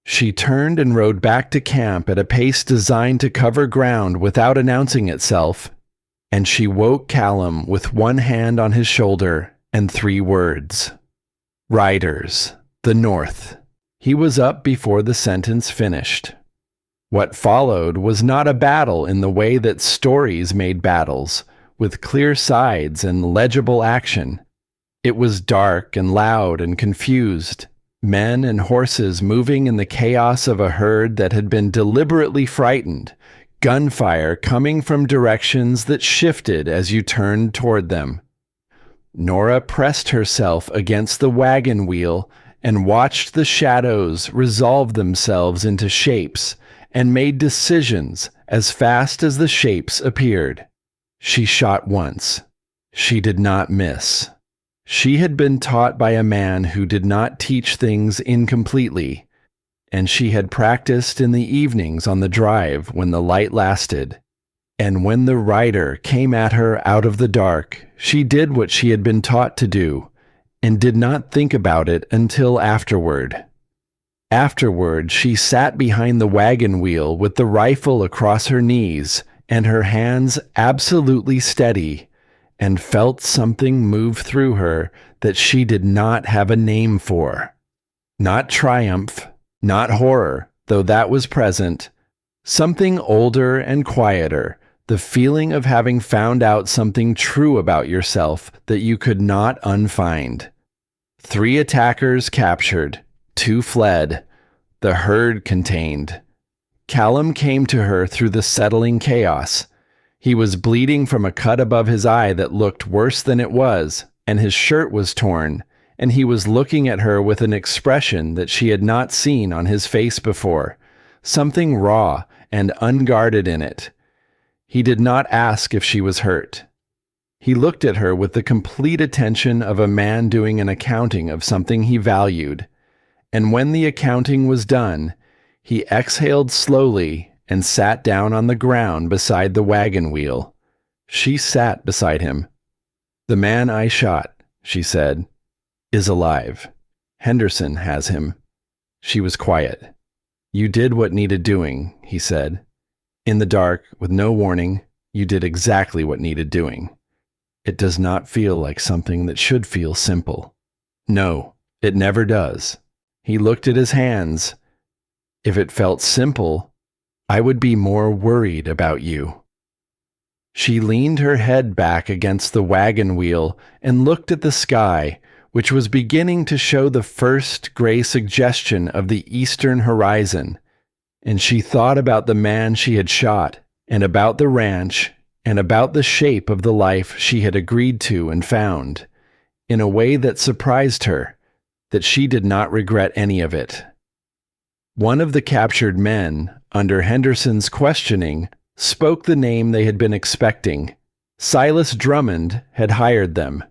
She turned and rode back to camp at a pace designed to cover ground without announcing itself, and she woke Callum with one hand on his shoulder and 3 words. Riders, the North. He was up before the sentence finished. What followed was not a battle in the way that stories made battles, with clear sides and legible action. It was dark and loud and confused, men and horses moving in the chaos of a herd that had been deliberately frightened, gunfire coming from directions that shifted as you turned toward them. Norah pressed herself against the wagon wheel and watched the shadows resolve themselves into shapes and made decisions as fast as the shapes appeared. She shot once. She did not miss. She had been taught by a man who did not teach things incompletely, and she had practiced in the evenings on the drive when the light lasted. And when the rider came at her out of the dark, she did what she had been taught to do, and did not think about it until afterward. Afterward, she sat behind the wagon wheel with the rifle across her knees and her hands absolutely steady, and felt something move through her that she did not have a name for. Not triumph, not horror, though that was present. Something older and quieter, the feeling of having found out something true about yourself that you could not unfind. 3 attackers captured, 2 fled, the herd contained. Callum came to her through the settling chaos. He was bleeding from a cut above his eye that looked worse than it was, and his shirt was torn, and he was looking at her with an expression that she had not seen on his face before, something raw and unguarded in it. He did not ask if she was hurt. He looked at her with the complete attention of a man doing an accounting of something he valued, and when the accounting was done, he exhaled slowly and sat down on the ground beside the wagon wheel. She sat beside him. "The man I shot," she said, "is alive. Henderson has him." She was quiet. "You did what needed doing," he said. "In the dark, with no warning, you did exactly what needed doing. It does not feel like something that should feel simple. No, it never does." He looked at his hands. "If it felt simple, I would be more worried about you." She leaned her head back against the wagon wheel and looked at the sky, which was beginning to show the first gray suggestion of the eastern horizon, and she thought about the man she had shot, and about the ranch, and about the shape of the life she had agreed to and found, in a way that surprised her, that she did not regret any of it. One of the captured men, under Henderson's questioning, spoke the name they had been expecting. Silas Drummond had hired them.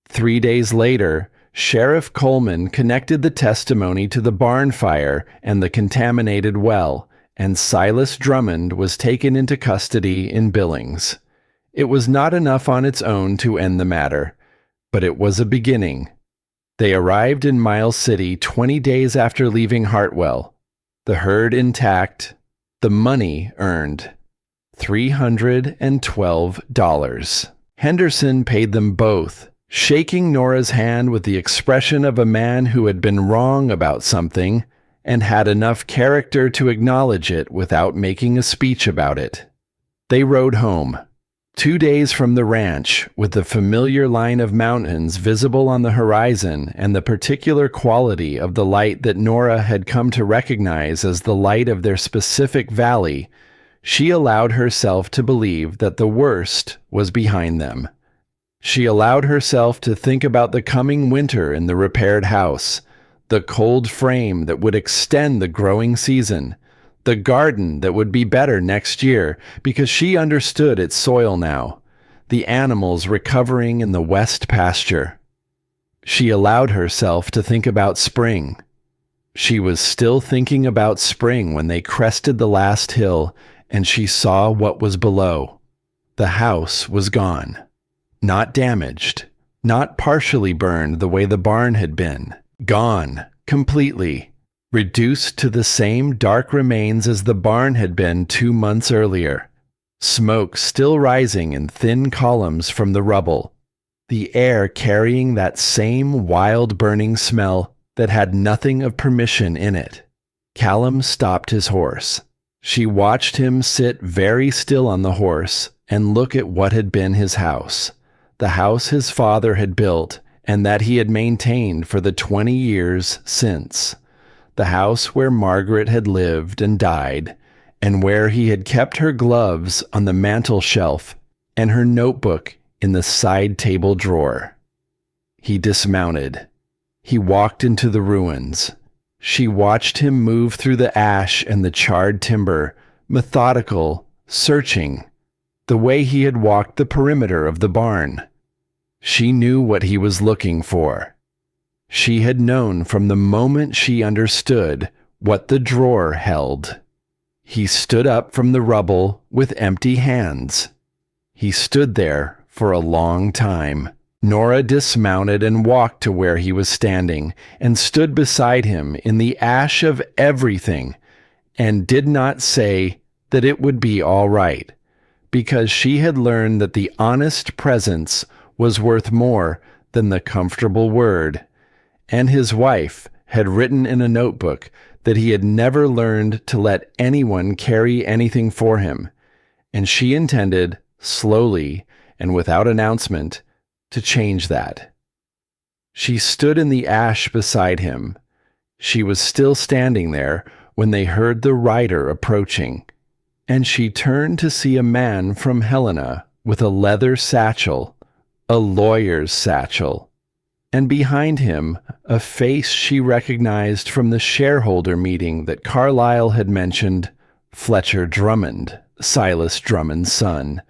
3 days later, Sheriff Coleman connected the testimony to the barn fire and the contaminated well, and Silas Drummond was taken into custody in Billings. It was not enough on its own to end the matter, but it was a beginning. They arrived in Miles City 20 days after leaving Hartwell, the herd intact, the money earned. $312. Henderson paid them both, shaking Norah's hand with the expression of a man who had been wrong about something and had enough character to acknowledge it without making a speech about it. They rode home. 2 days from the ranch, with the familiar line of mountains visible on the horizon and the particular quality of the light that Norah had come to recognize as the light of their specific valley, she allowed herself to believe that the worst was behind them. She allowed herself to think about the coming winter in the repaired house, the cold frame that would extend the growing season, the garden that would be better next year because she understood its soil now, the animals recovering in the west pasture. She allowed herself to think about spring. She was still thinking about spring when they crested the last hill and she saw what was below. The house was gone. Not damaged, not partially burned the way the barn had been. Gone, completely. Reduced to the same dark remains as the barn had been 2 months earlier. Smoke still rising in thin columns from the rubble. The air carrying that same wild burning smell that had nothing of permission in it. Callum stopped his horse. She watched him sit very still on the horse and look at what had been his house. The house his father had built and that he had maintained for the 20 years since. The house where Margaret had lived and died, and where he had kept her gloves on the mantel shelf and her notebook in the side table drawer. He dismounted. He walked into the ruins. She watched him move through the ash and the charred timber, methodical, searching, the way he had walked the perimeter of the barn. She knew what he was looking for. She had known from the moment she understood what the drawer held. He stood up from the rubble with empty hands. He stood there for a long time. Norah dismounted and walked to where he was standing and stood beside him in the ash of everything and did not say that it would be all right, because she had learned that the honest presence was worth more than the comfortable word. And his wife had written in a notebook that he had never learned to let anyone carry anything for him, and she intended, slowly and without announcement, to change that. She stood in the ash beside him. She was still standing there when they heard the rider approaching. and she turned to see a man from Helena with a leather satchel, a lawyer's satchel, and behind him a face she recognized from the shareholder meeting that Carlyle had mentioned, Fletcher Drummond, Silas Drummond's son,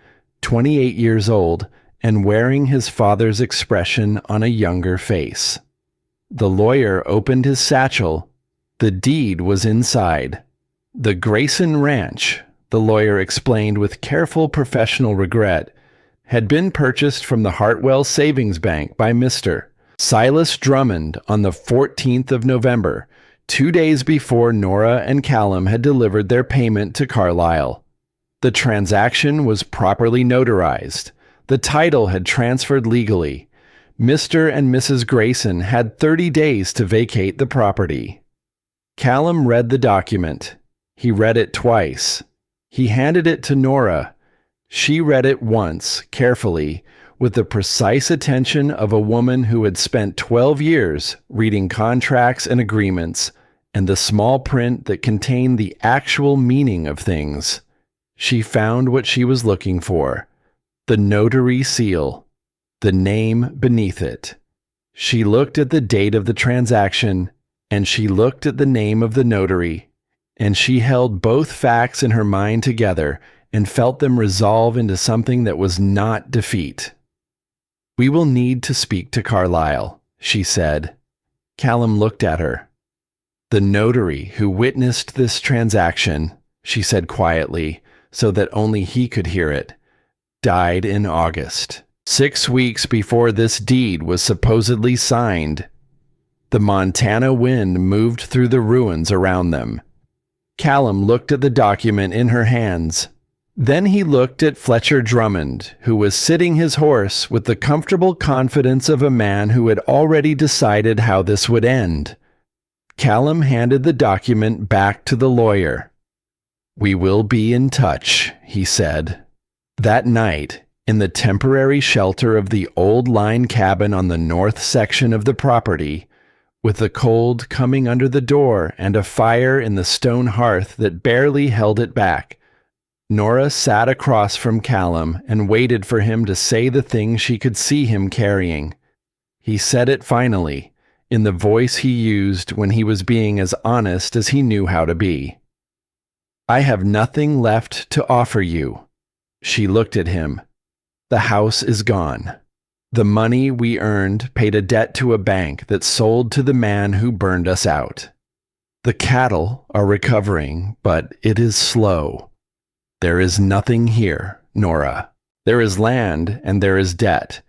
28 years old, and wearing his father's expression on a younger face. The lawyer opened his satchel. The deed was inside. The Grayson Ranch, the lawyer explained with careful professional regret, had been purchased from the Hartwell Savings Bank by Mr. Silas Drummond on the 14th of November, 2 days before Norah and Callum had delivered their payment to Carlyle. The transaction was properly notarized. The title had transferred legally. Mr. and Mrs. Grayson had 30 days to vacate the property. Callum read the document. He read it twice. He handed it to Norah. She read it once, carefully, with the precise attention of a woman who had spent 12 years reading contracts and agreements and the small print that contained the actual meaning of things. She found what she was looking for: the notary seal, the name beneath it. She looked at the date of the transaction, and she looked at the name of the notary, and she held both facts in her mind together and felt them resolve into something that was not defeat. "We will need to speak to Carlyle," she said. Callum looked at her. "The notary who witnessed this transaction," she said quietly, so that only he could hear it, "died in August, 6 weeks before this deed was supposedly signed." The Montana wind moved through the ruins around them. Callum looked at the document in her hands. Then he looked at Fletcher Drummond, who was sitting his horse with the comfortable confidence of a man who had already decided how this would end. Callum handed the document back to the lawyer. "We will be in touch," he said. That night, in the temporary shelter of the old line cabin on the north section of the property, with the cold coming under the door and a fire in the stone hearth that barely held it back, Norah sat across from Callum and waited for him to say the thing she could see him carrying. He said it finally, in the voice he used when he was being as honest as he knew how to be. "I have nothing left to offer you." She looked at him. "The house is gone. The money we earned paid a debt to a bank that sold to the man who burned us out. The cattle are recovering, but it is slow. There is nothing here, Norah. There is land and there is debt,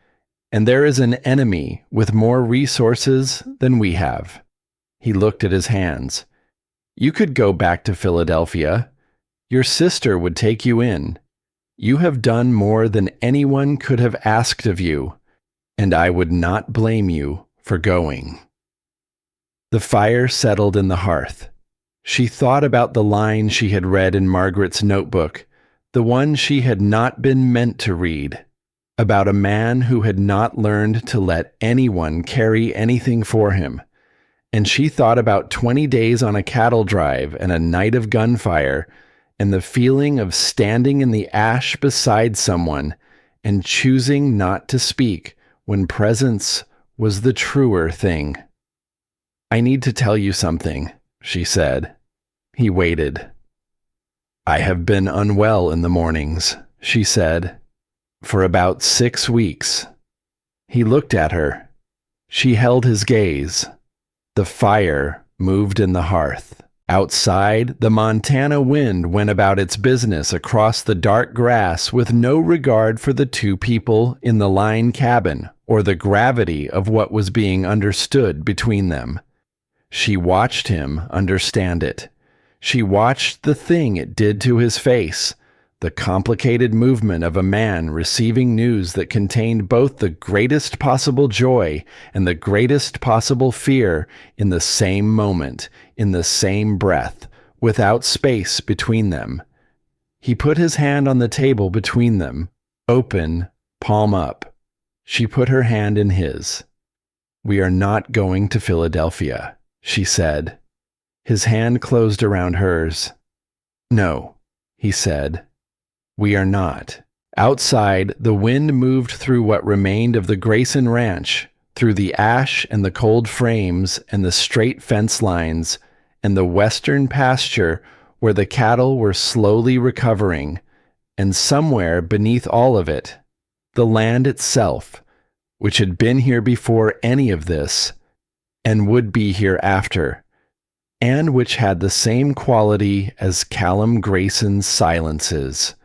and there is an enemy with more resources than we have." He looked at his hands. "You could go back to Philadelphia. Your sister would take you in. You have done more than anyone could have asked of you, and I would not blame you for going." The fire settled in the hearth. She thought about the line she had read in Margaret's notebook, the one she had not been meant to read, about a man who had not learned to let anyone carry anything for him. And she thought about 20 days on a cattle drive and a night of gunfire, and the feeling of standing in the ash beside someone and choosing not to speak when presence was the truer thing. "I need to tell you something," she said. He waited. "I have been unwell in the mornings," she said, "for about 6 weeks." He looked at her. She held his gaze. The fire moved in the hearth. Outside, the Montana wind went about its business across the dark grass with no regard for the two people in the line cabin or the gravity of what was being understood between them. She watched him understand it. She watched the thing it did to his face, the complicated movement of a man receiving news that contained both the greatest possible joy and the greatest possible fear in the same moment, in the same breath, without space between them. He put his hand on the table between them, open, palm up. She put her hand in his. "We are not going to Philadelphia," she said. His hand closed around hers. "No," he said. "We are not." Outside, the wind moved through what remained of the Grayson Ranch, through the ash and the cold frames and the straight fence lines, and the western pasture where the cattle were slowly recovering, and somewhere beneath all of it, the land itself, which had been here before any of this, and would be here after, and which had the same quality as Callum Grayson's silences,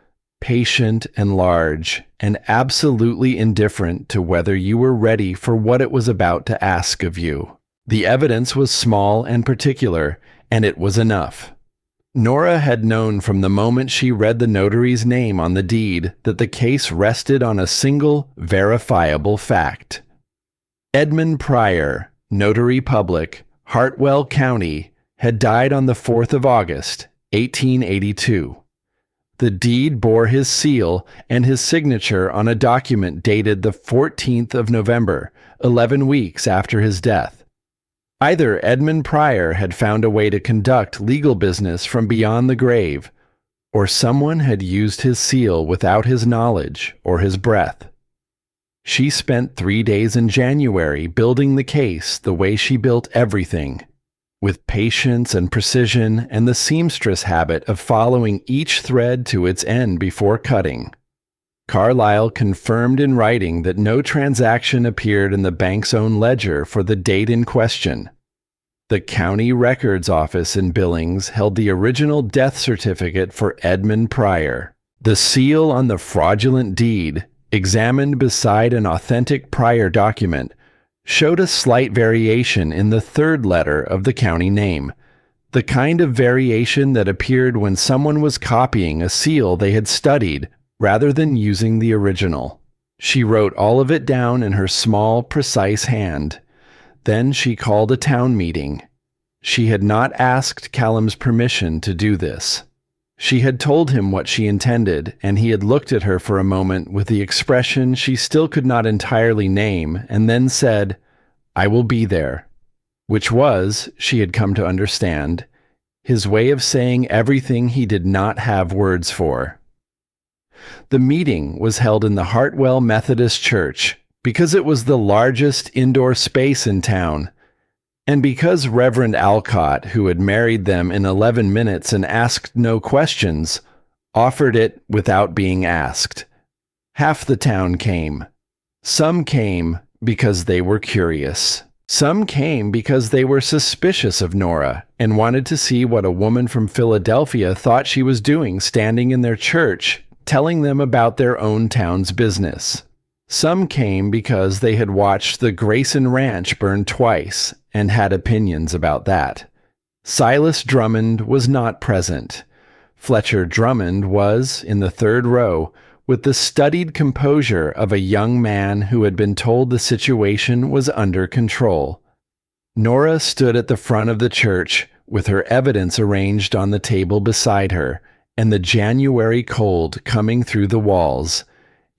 patient and large, and absolutely indifferent to whether you were ready for what it was about to ask of you. The evidence was small and particular, and it was enough. Norah had known from the moment she read the notary's name on the deed that the case rested on a single, verifiable fact. Edmund Pryor, Notary Public, Hartwell County, had died on the 4th of August, 1882. The deed bore his seal and his signature on a document dated the 14th of November, 11 weeks after his death. Either Edmund Pryor had found a way to conduct legal business from beyond the grave, or someone had used his seal without his knowledge or his breath. She spent 3 days in January building the case the way she built everything, with patience and precision and the seamstress habit of following each thread to its end before cutting. Carlyle confirmed in writing that no transaction appeared in the bank's own ledger for the date in question. The county records office in Billings held the original death certificate for Edmund Pryor. The seal on the fraudulent deed, examined beside an authentic Pryor document, showed a slight variation in the third letter of the county name, the kind of variation that appeared when someone was copying a seal they had studied rather than using the original. She wrote all of it down in her small, precise hand. Then she called a town meeting. She had not asked Callum's permission to do this. She had told him what she intended, and he had looked at her for a moment with the expression she still could not entirely name, and then said, "I will be there," which was, she had come to understand, his way of saying everything he did not have words for. The meeting was held in the Hartwell Methodist Church because it was the largest indoor space in town, and because Reverend Alcott, who had married them in 11 minutes and asked no questions, offered it without being asked. Half the town came. Some came because they were curious. Some came because they were suspicious of Norah and wanted to see what a woman from Philadelphia thought she was doing standing in their church, telling them about their own town's business. Some came because they had watched the Grayson Ranch burn twice and had opinions about that. Silas Drummond was not present. Fletcher Drummond was, in the third row, with the studied composure of a young man who had been told the situation was under control. Norah stood at the front of the church with her evidence arranged on the table beside her, and the January cold coming through the walls,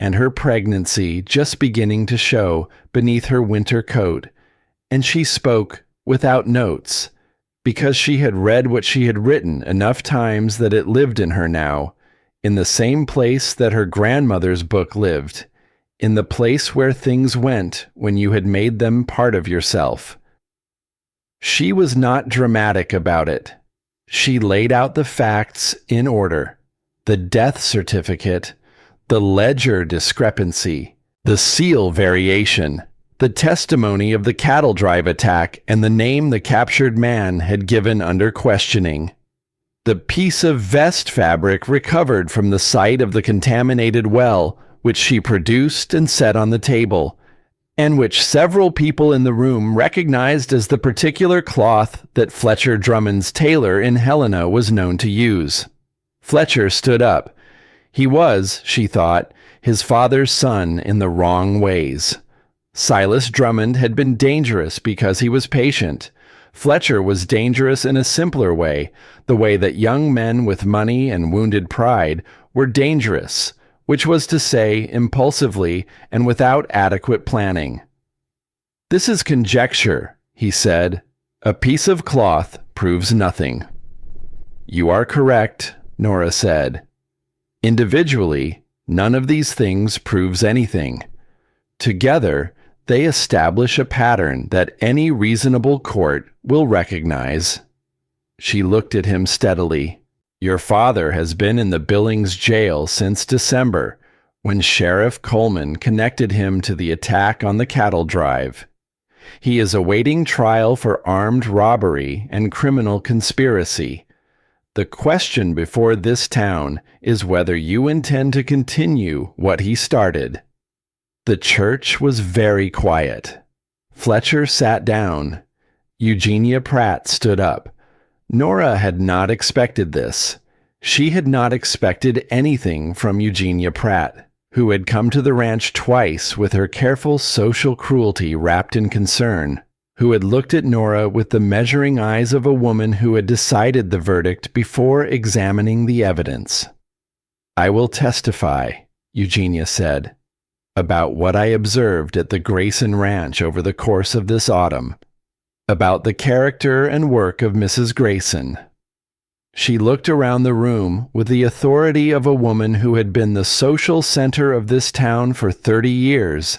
and her pregnancy just beginning to show beneath her winter coat, and she spoke without notes, because she had read what she had written enough times that it lived in her now, in the same place that her grandmother's book lived, in the place where things went when you had made them part of yourself. She was not dramatic about it. She laid out the facts in order: the death certificate, the ledger discrepancy, the seal variation, the testimony of the cattle drive attack, and the name the captured man had given under questioning. The piece of vest fabric recovered from the site of the contaminated well, which she produced and set on the table, and which several people in the room recognized as the particular cloth that Fletcher Drummond's tailor in Helena was known to use. Fletcher stood up. He was, she thought, his father's son in the wrong ways. Silas Drummond had been dangerous because he was patient. Fletcher was dangerous in a simpler way, the way that young men with money and wounded pride were dangerous, which was to say, impulsively and without adequate planning. "This is conjecture," he said. "A piece of cloth proves nothing." "You are correct. Norah said. Individually, none of these things proves anything. Together, they establish a pattern that any reasonable court will recognize. She looked at him steadily. Your father has been in the Billings jail since December, when Sheriff Coleman connected him to the attack on the cattle drive. He is awaiting trial for armed robbery and criminal conspiracy. The question before this town is whether you intend to continue what he started. The church was very quiet. Fletcher sat down. Eugenia Pratt stood up. Norah had not expected this. She had not expected anything from Eugenia Pratt, who had come to the ranch twice with her careful social cruelty wrapped in concern, who had looked at Norah with the measuring eyes of a woman who had decided the verdict before examining the evidence. I will testify, Eugenia said, about what I observed at the Grayson Ranch over the course of this autumn, about the character and work of Mrs. Grayson. She looked around the room with the authority of a woman who had been the social center of this town for 30 years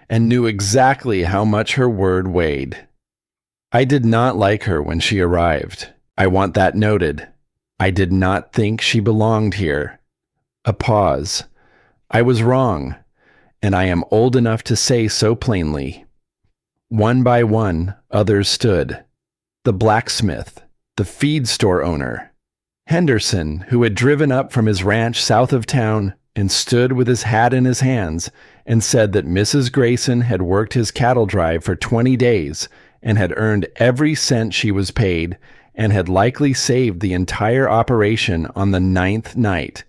and knew exactly how much her word weighed. I did not like her when she arrived. I want that noted. I did not think she belonged here. A pause. I was wrong, and I am old enough to say so plainly. One by one, others stood. The blacksmith, the feed store owner, Henderson, who had driven up from his ranch south of town and stood with his hat in his hands and said that Mrs. Grayson had worked his cattle drive for 20 days and had earned every cent she was paid and had likely saved the entire operation on the 9th night,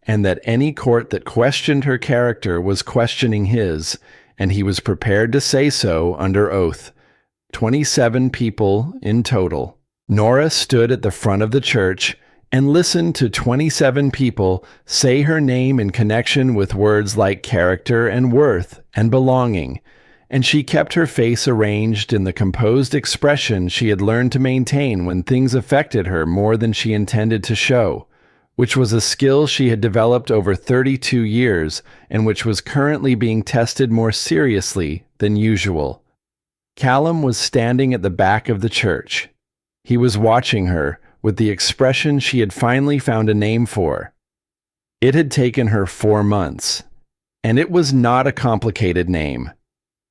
and that any court that questioned her character was questioning his, and he was prepared to say so under oath. 27 people in total. Norah stood at the front of the church and listened to 27 people say her name in connection with words like character and worth and belonging, and she kept her face arranged in the composed expression she had learned to maintain when things affected her more than she intended to show, which was a skill she had developed over 32 years and which was currently being tested more seriously than usual. Callum was standing at the back of the church. He was watching her with the expression she had finally found a name for. It had taken her 4 months, and it was not a complicated name.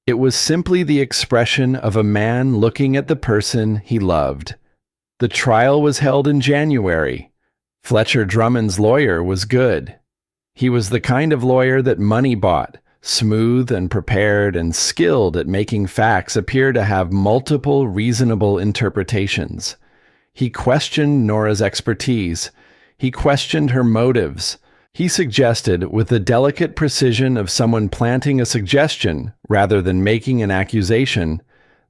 It was simply the expression of a man looking at the person he loved. The trial was held in January. Fletcher Drummond's lawyer was good. He was the kind of lawyer that money bought, smooth and prepared and skilled at making facts appear to have multiple reasonable interpretations. He questioned Norah's expertise. He questioned her motives. He suggested, with the delicate precision of someone planting a suggestion rather than making an accusation,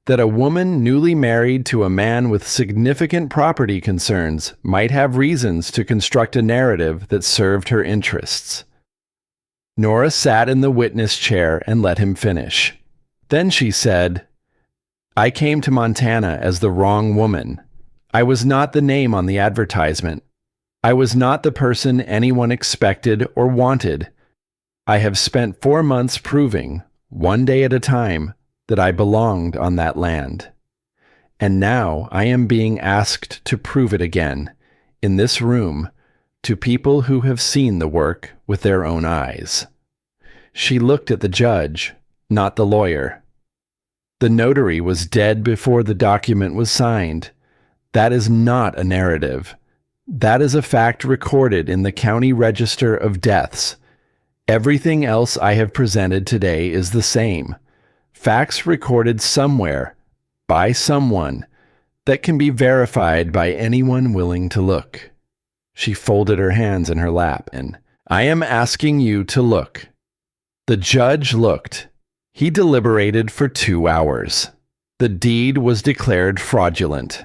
that a woman newly married to a man with significant property concerns might have reasons to construct a narrative that served her interests. Norah sat in the witness chair and let him finish. Then she said, I came to Montana as the wrong woman. I was not the name on the advertisement. I was not the person anyone expected or wanted. I have spent 4 months proving, one day at a time, that I belonged on that land. And now I am being asked to prove it again, in this room, to people who have seen the work with their own eyes. She looked at the judge, not the lawyer. The notary was dead before the document was signed. That is not a narrative. That is a fact recorded in the county register of deaths. Everything else I have presented today is the same. Facts recorded somewhere, by someone, that can be verified by anyone willing to look. She folded her hands in her lap, and I am asking you to look. The judge looked. He deliberated for 2 hours. The deed was declared fraudulent.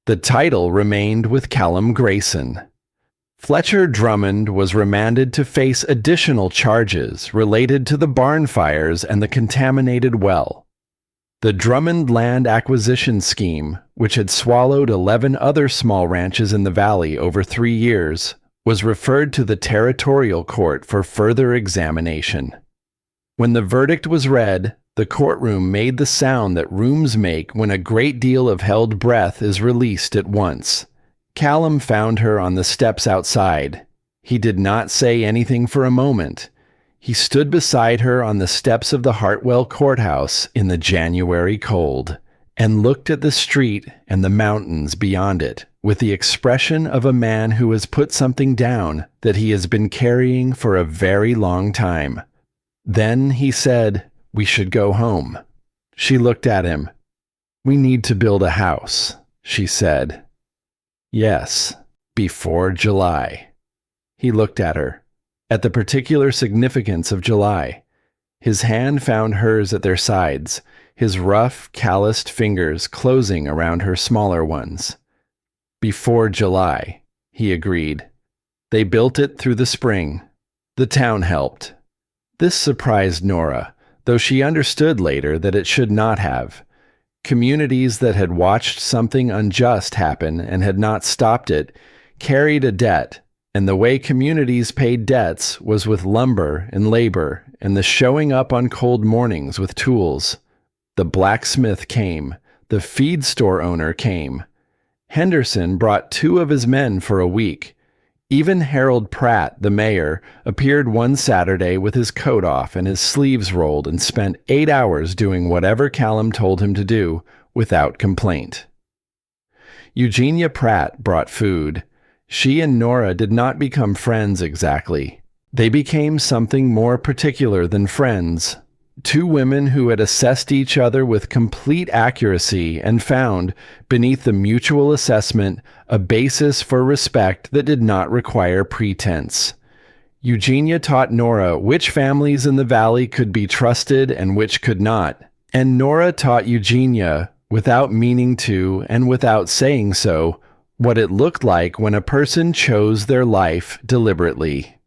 The title remained with Callum Grayson. Fletcher Drummond was remanded to face additional charges related to the barn fires and the contaminated well. The Drummond land acquisition scheme, which had swallowed 11 other small ranches in the valley over 3 years, was referred to the territorial court for further examination. When the verdict was read, the courtroom made the sound that rooms make when a great deal of held breath is released at once. Callum found her on the steps outside. He did not say anything for a moment. He stood beside her on the steps of the Hartwell courthouse in the January cold, and looked at the street and the mountains beyond it with the expression of a man who has put something down that he has been carrying for a very long time. Then he said, "We should go home." She looked at him. "We need to build a house," she said. "Yes, before July." He looked at her, at the particular significance of July. His hand found hers at their sides, his rough, calloused fingers closing around her smaller ones. "Before July," he agreed. They built it through the spring. The town helped. This surprised Norah, though she understood later that it should not have. Communities that had watched something unjust happen and had not stopped it carried a debt, and the way communities paid debts was with lumber and labor and the showing up on cold mornings with tools. The blacksmith came. The feed store owner came. Henderson brought 2 of his men for a week. Even Harold Pratt, the mayor, appeared one Saturday with his coat off and his sleeves rolled and spent 8 hours doing whatever Callum told him to do without complaint. Eugenia Pratt brought food. She and Norah did not become friends exactly. They became something more particular than friends. 2 women who had assessed each other with complete accuracy and found, beneath the mutual assessment, a basis for respect that did not require pretense. Eugenia taught Norah which families in the valley could be trusted and which could not, and Norah taught Eugenia, without meaning to and without saying so, what it looked like when a person chose their life deliberately.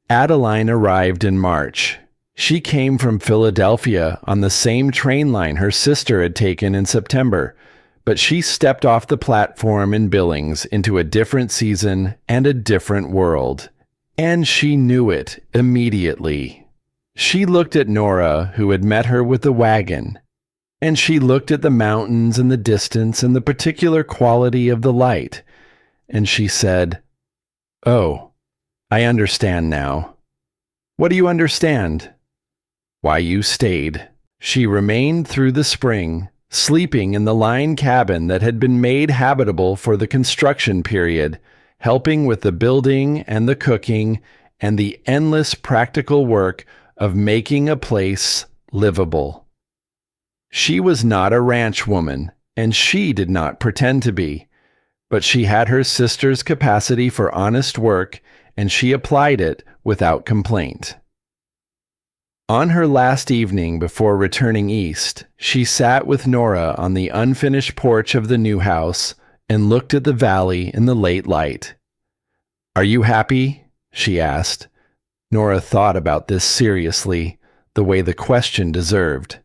Adeline arrived in March. She came from Philadelphia on the same train line her sister had taken in September, but she stepped off the platform in Billings into a different season and a different world. And she knew it immediately. She looked at Norah, who had met her with the wagon, and she looked at the mountains and the distance and the particular quality of the light, and she said, "Oh, I understand now." "What do you understand?" "Why you stayed." She remained through the spring, sleeping in the line cabin that had been made habitable for the construction period, helping with the building and the cooking and the endless practical work of making a place livable. She was not a ranch woman, and she did not pretend to be, but she had her sister's capacity for honest work, and she applied it without complaint. On her last evening before returning east, she sat with Norah on the unfinished porch of the new house and looked at the valley in the late light. "Are you happy?" she asked. Norah thought about this seriously, the way the question deserved.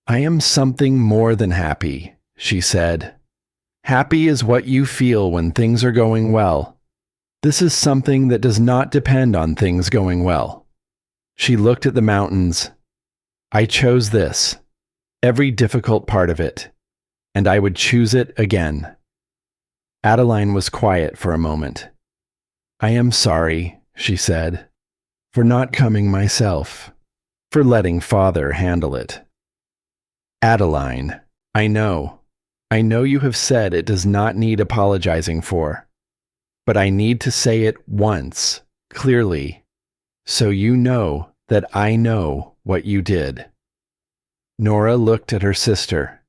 "I am something more than happy," she said. "Happy is what you feel when things are going well. This is something that does not depend on things going well." She looked at the mountains. "I chose this, every difficult part of it, and I would choose it again." Adeline was quiet for a moment. "I am sorry," she said, "for not coming myself, for letting Father handle it." "Adeline, I know you have said it does not need apologizing for, but I need to say it once, clearly, so you know that I know what you did." Norah looked at her sister,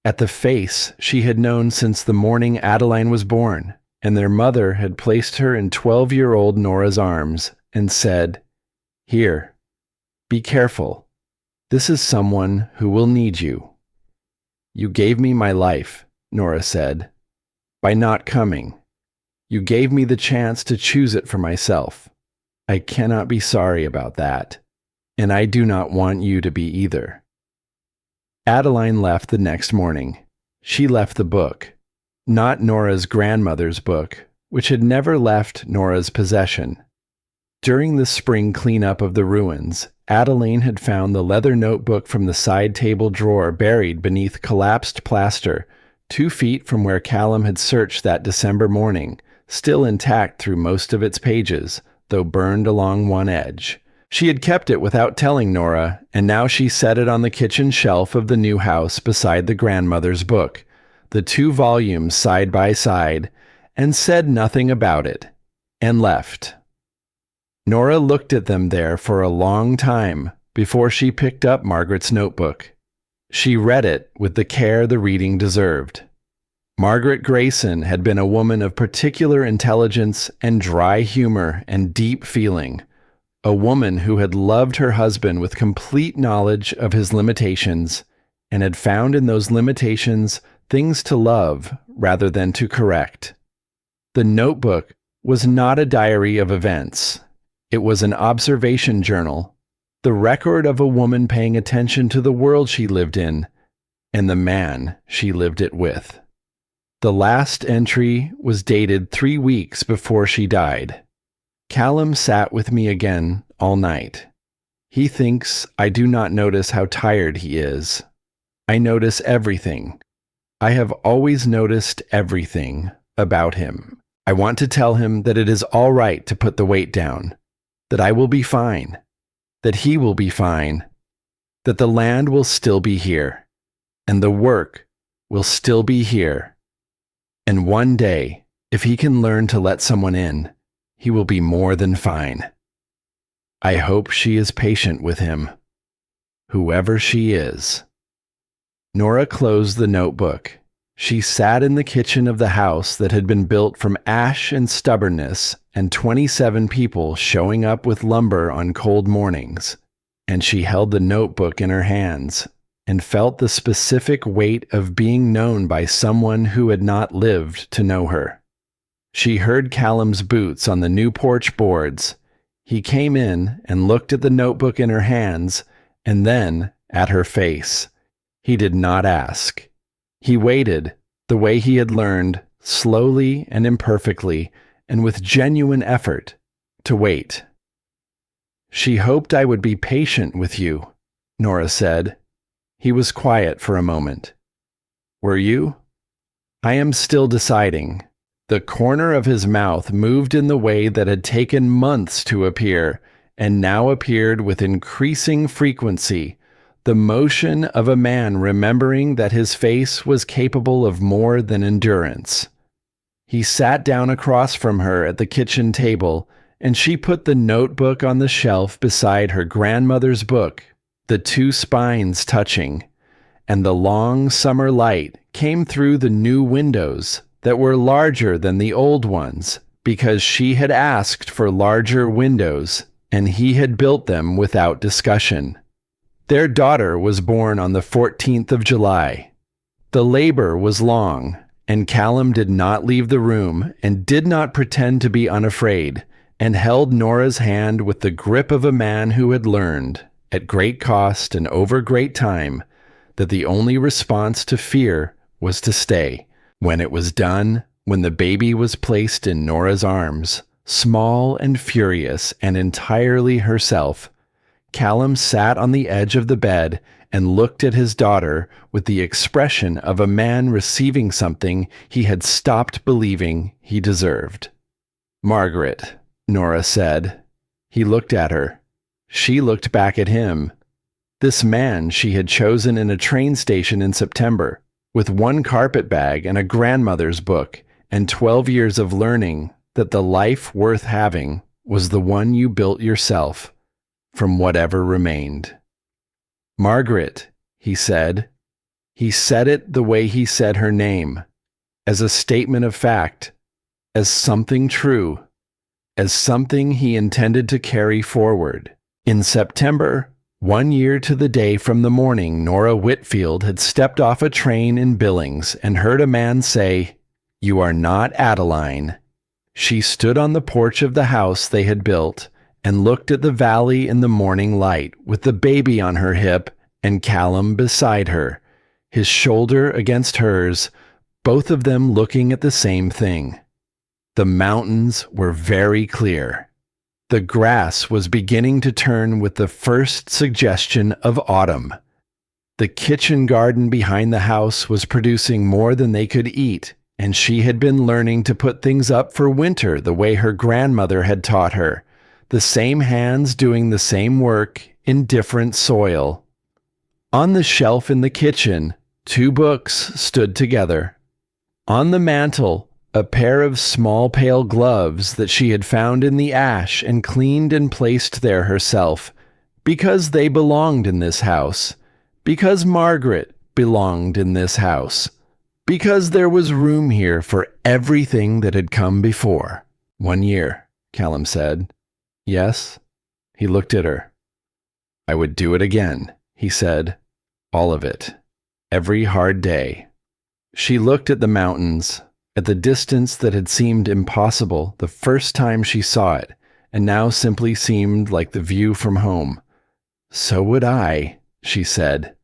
at the face she had known since the morning Adeline was born, and their mother had placed her in 12-year-old Norah's arms, and said, "Here, be careful. This is someone who will need you." "You gave me my life," Norah said, "by not coming. You gave me the chance to choose it for myself. I cannot be sorry about that, and I do not want you to be either." Adeline left the next morning. She left the book, not Norah's grandmother's book, which had never left Norah's possession. During the spring cleanup of the ruins, Adeline had found the leather notebook from the side table drawer buried beneath collapsed plaster, 2 feet from where Callum had searched that December morning, still intact through most of its pages, though burned along one edge. She had kept it without telling Norah, and now she set it on the kitchen shelf of the new house beside the grandmother's book, the 2 volumes side by side, and said nothing about it, and left. Norah looked at them there for a long time before she picked up Margaret's notebook. She read it with the care the reading deserved. Margaret Grayson had been a woman of particular intelligence and dry humor and deep feeling, a woman who had loved her husband with complete knowledge of his limitations and had found in those limitations things to love rather than to correct. The notebook was not a diary of events. It was an observation journal, the record of a woman paying attention to the world she lived in and the man she lived it with. The last entry was dated 3 weeks before she died. Callum sat with me again all night. He thinks I do not notice how tired he is. I notice everything. I have always noticed everything about him. I want to tell him that it is all right to put the weight down, that I will be fine, that he will be fine, that the land will still be here, and the work will still be here. And one day, if he can learn to let someone in, he will be more than fine. I hope she is patient with him, whoever she is. Norah closed the notebook. She sat in the kitchen of the house that had been built from ash and stubbornness and 27 people showing up with lumber on cold mornings, and she held the notebook in her hands and felt the specific weight of being known by someone who had not lived to know her. She heard Callum's boots on the new porch boards. He came in and looked at the notebook in her hands and then at her face. He did not ask. He waited, the way he had learned, slowly and imperfectly, and with genuine effort, to wait. She hoped I would be patient with you, Norah said. He was quiet for a moment. Were you? I am still deciding. The corner of his mouth moved in the way that had taken months to appear, and now appeared with increasing frequency, the motion of a man remembering that his face was capable of more than endurance. He sat down across from her at the kitchen table, and she put the notebook on the shelf beside her grandmother's book, the 2 spines touching, and the long summer light came through the new windows that were larger than the old ones because she had asked for larger windows, and he had built them without discussion. Their daughter was born on the 14th of July. The labor was long, and Callum did not leave the room and did not pretend to be unafraid, and held Norah's hand with the grip of a man who had learned, at great cost and over great time, that the only response to fear was to stay. When it was done, when the baby was placed in Norah's arms, small and furious and entirely herself, Callum sat on the edge of the bed and looked at his daughter with the expression of a man receiving something he had stopped believing he deserved. Margaret, Norah said. He looked at her. She looked back at him. This man she had chosen in a train station in September, with 1 carpet bag and a grandmother's book, and 12 years of learning that the life worth having was the one you built yourself, from whatever remained. Margaret, he said. He said it the way he said her name, as a statement of fact, as something true, as something he intended to carry forward. In September, 1 year to the day from the morning Norah Whitfield had stepped off a train in Billings and heard a man say, "You are not Adeline." She stood on the porch of the house they had built and looked at the valley in the morning light with the baby on her hip and Callum beside her, his shoulder against hers, both of them looking at the same thing. The mountains were very clear. The grass was beginning to turn with the first suggestion of autumn. The kitchen garden behind the house was producing more than they could eat, and she had been learning to put things up for winter the way her grandmother had taught her, the same hands doing the same work in different soil. On the shelf in the kitchen, 2 books stood together. On the mantel, a pair of small pale gloves that she had found in the ash and cleaned and placed there herself, because they belonged in this house, because Margaret belonged in this house, because there was room here for everything that had come before. 1 year, Callum said. Yes? He looked at her. I would do it again, he said. All of it. Every hard day. She looked at the mountains, at the distance that had seemed impossible the first time she saw it, and now simply seemed like the view from home. So would I, she said.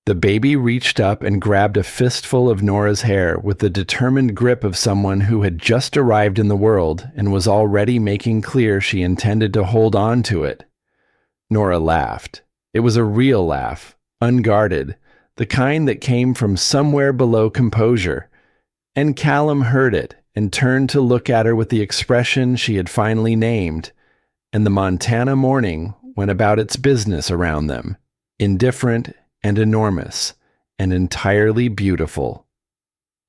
The baby reached up and grabbed a fistful of Norah's hair with the determined grip of someone who had just arrived in the world and was already making clear she intended to hold on to it. Norah laughed. It was a real laugh, unguarded, the kind that came from somewhere below composure. And Callum heard it and turned to look at her with the expression she had finally named, and the Montana morning went about its business around them, indifferent and enormous and entirely beautiful.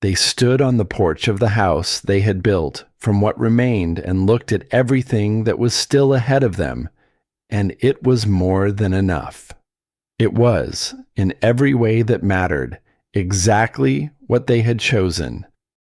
They stood on the porch of the house they had built from what remained and looked at everything that was still ahead of them, and it was more than enough. It was, in every way that mattered, exactly what they had chosen.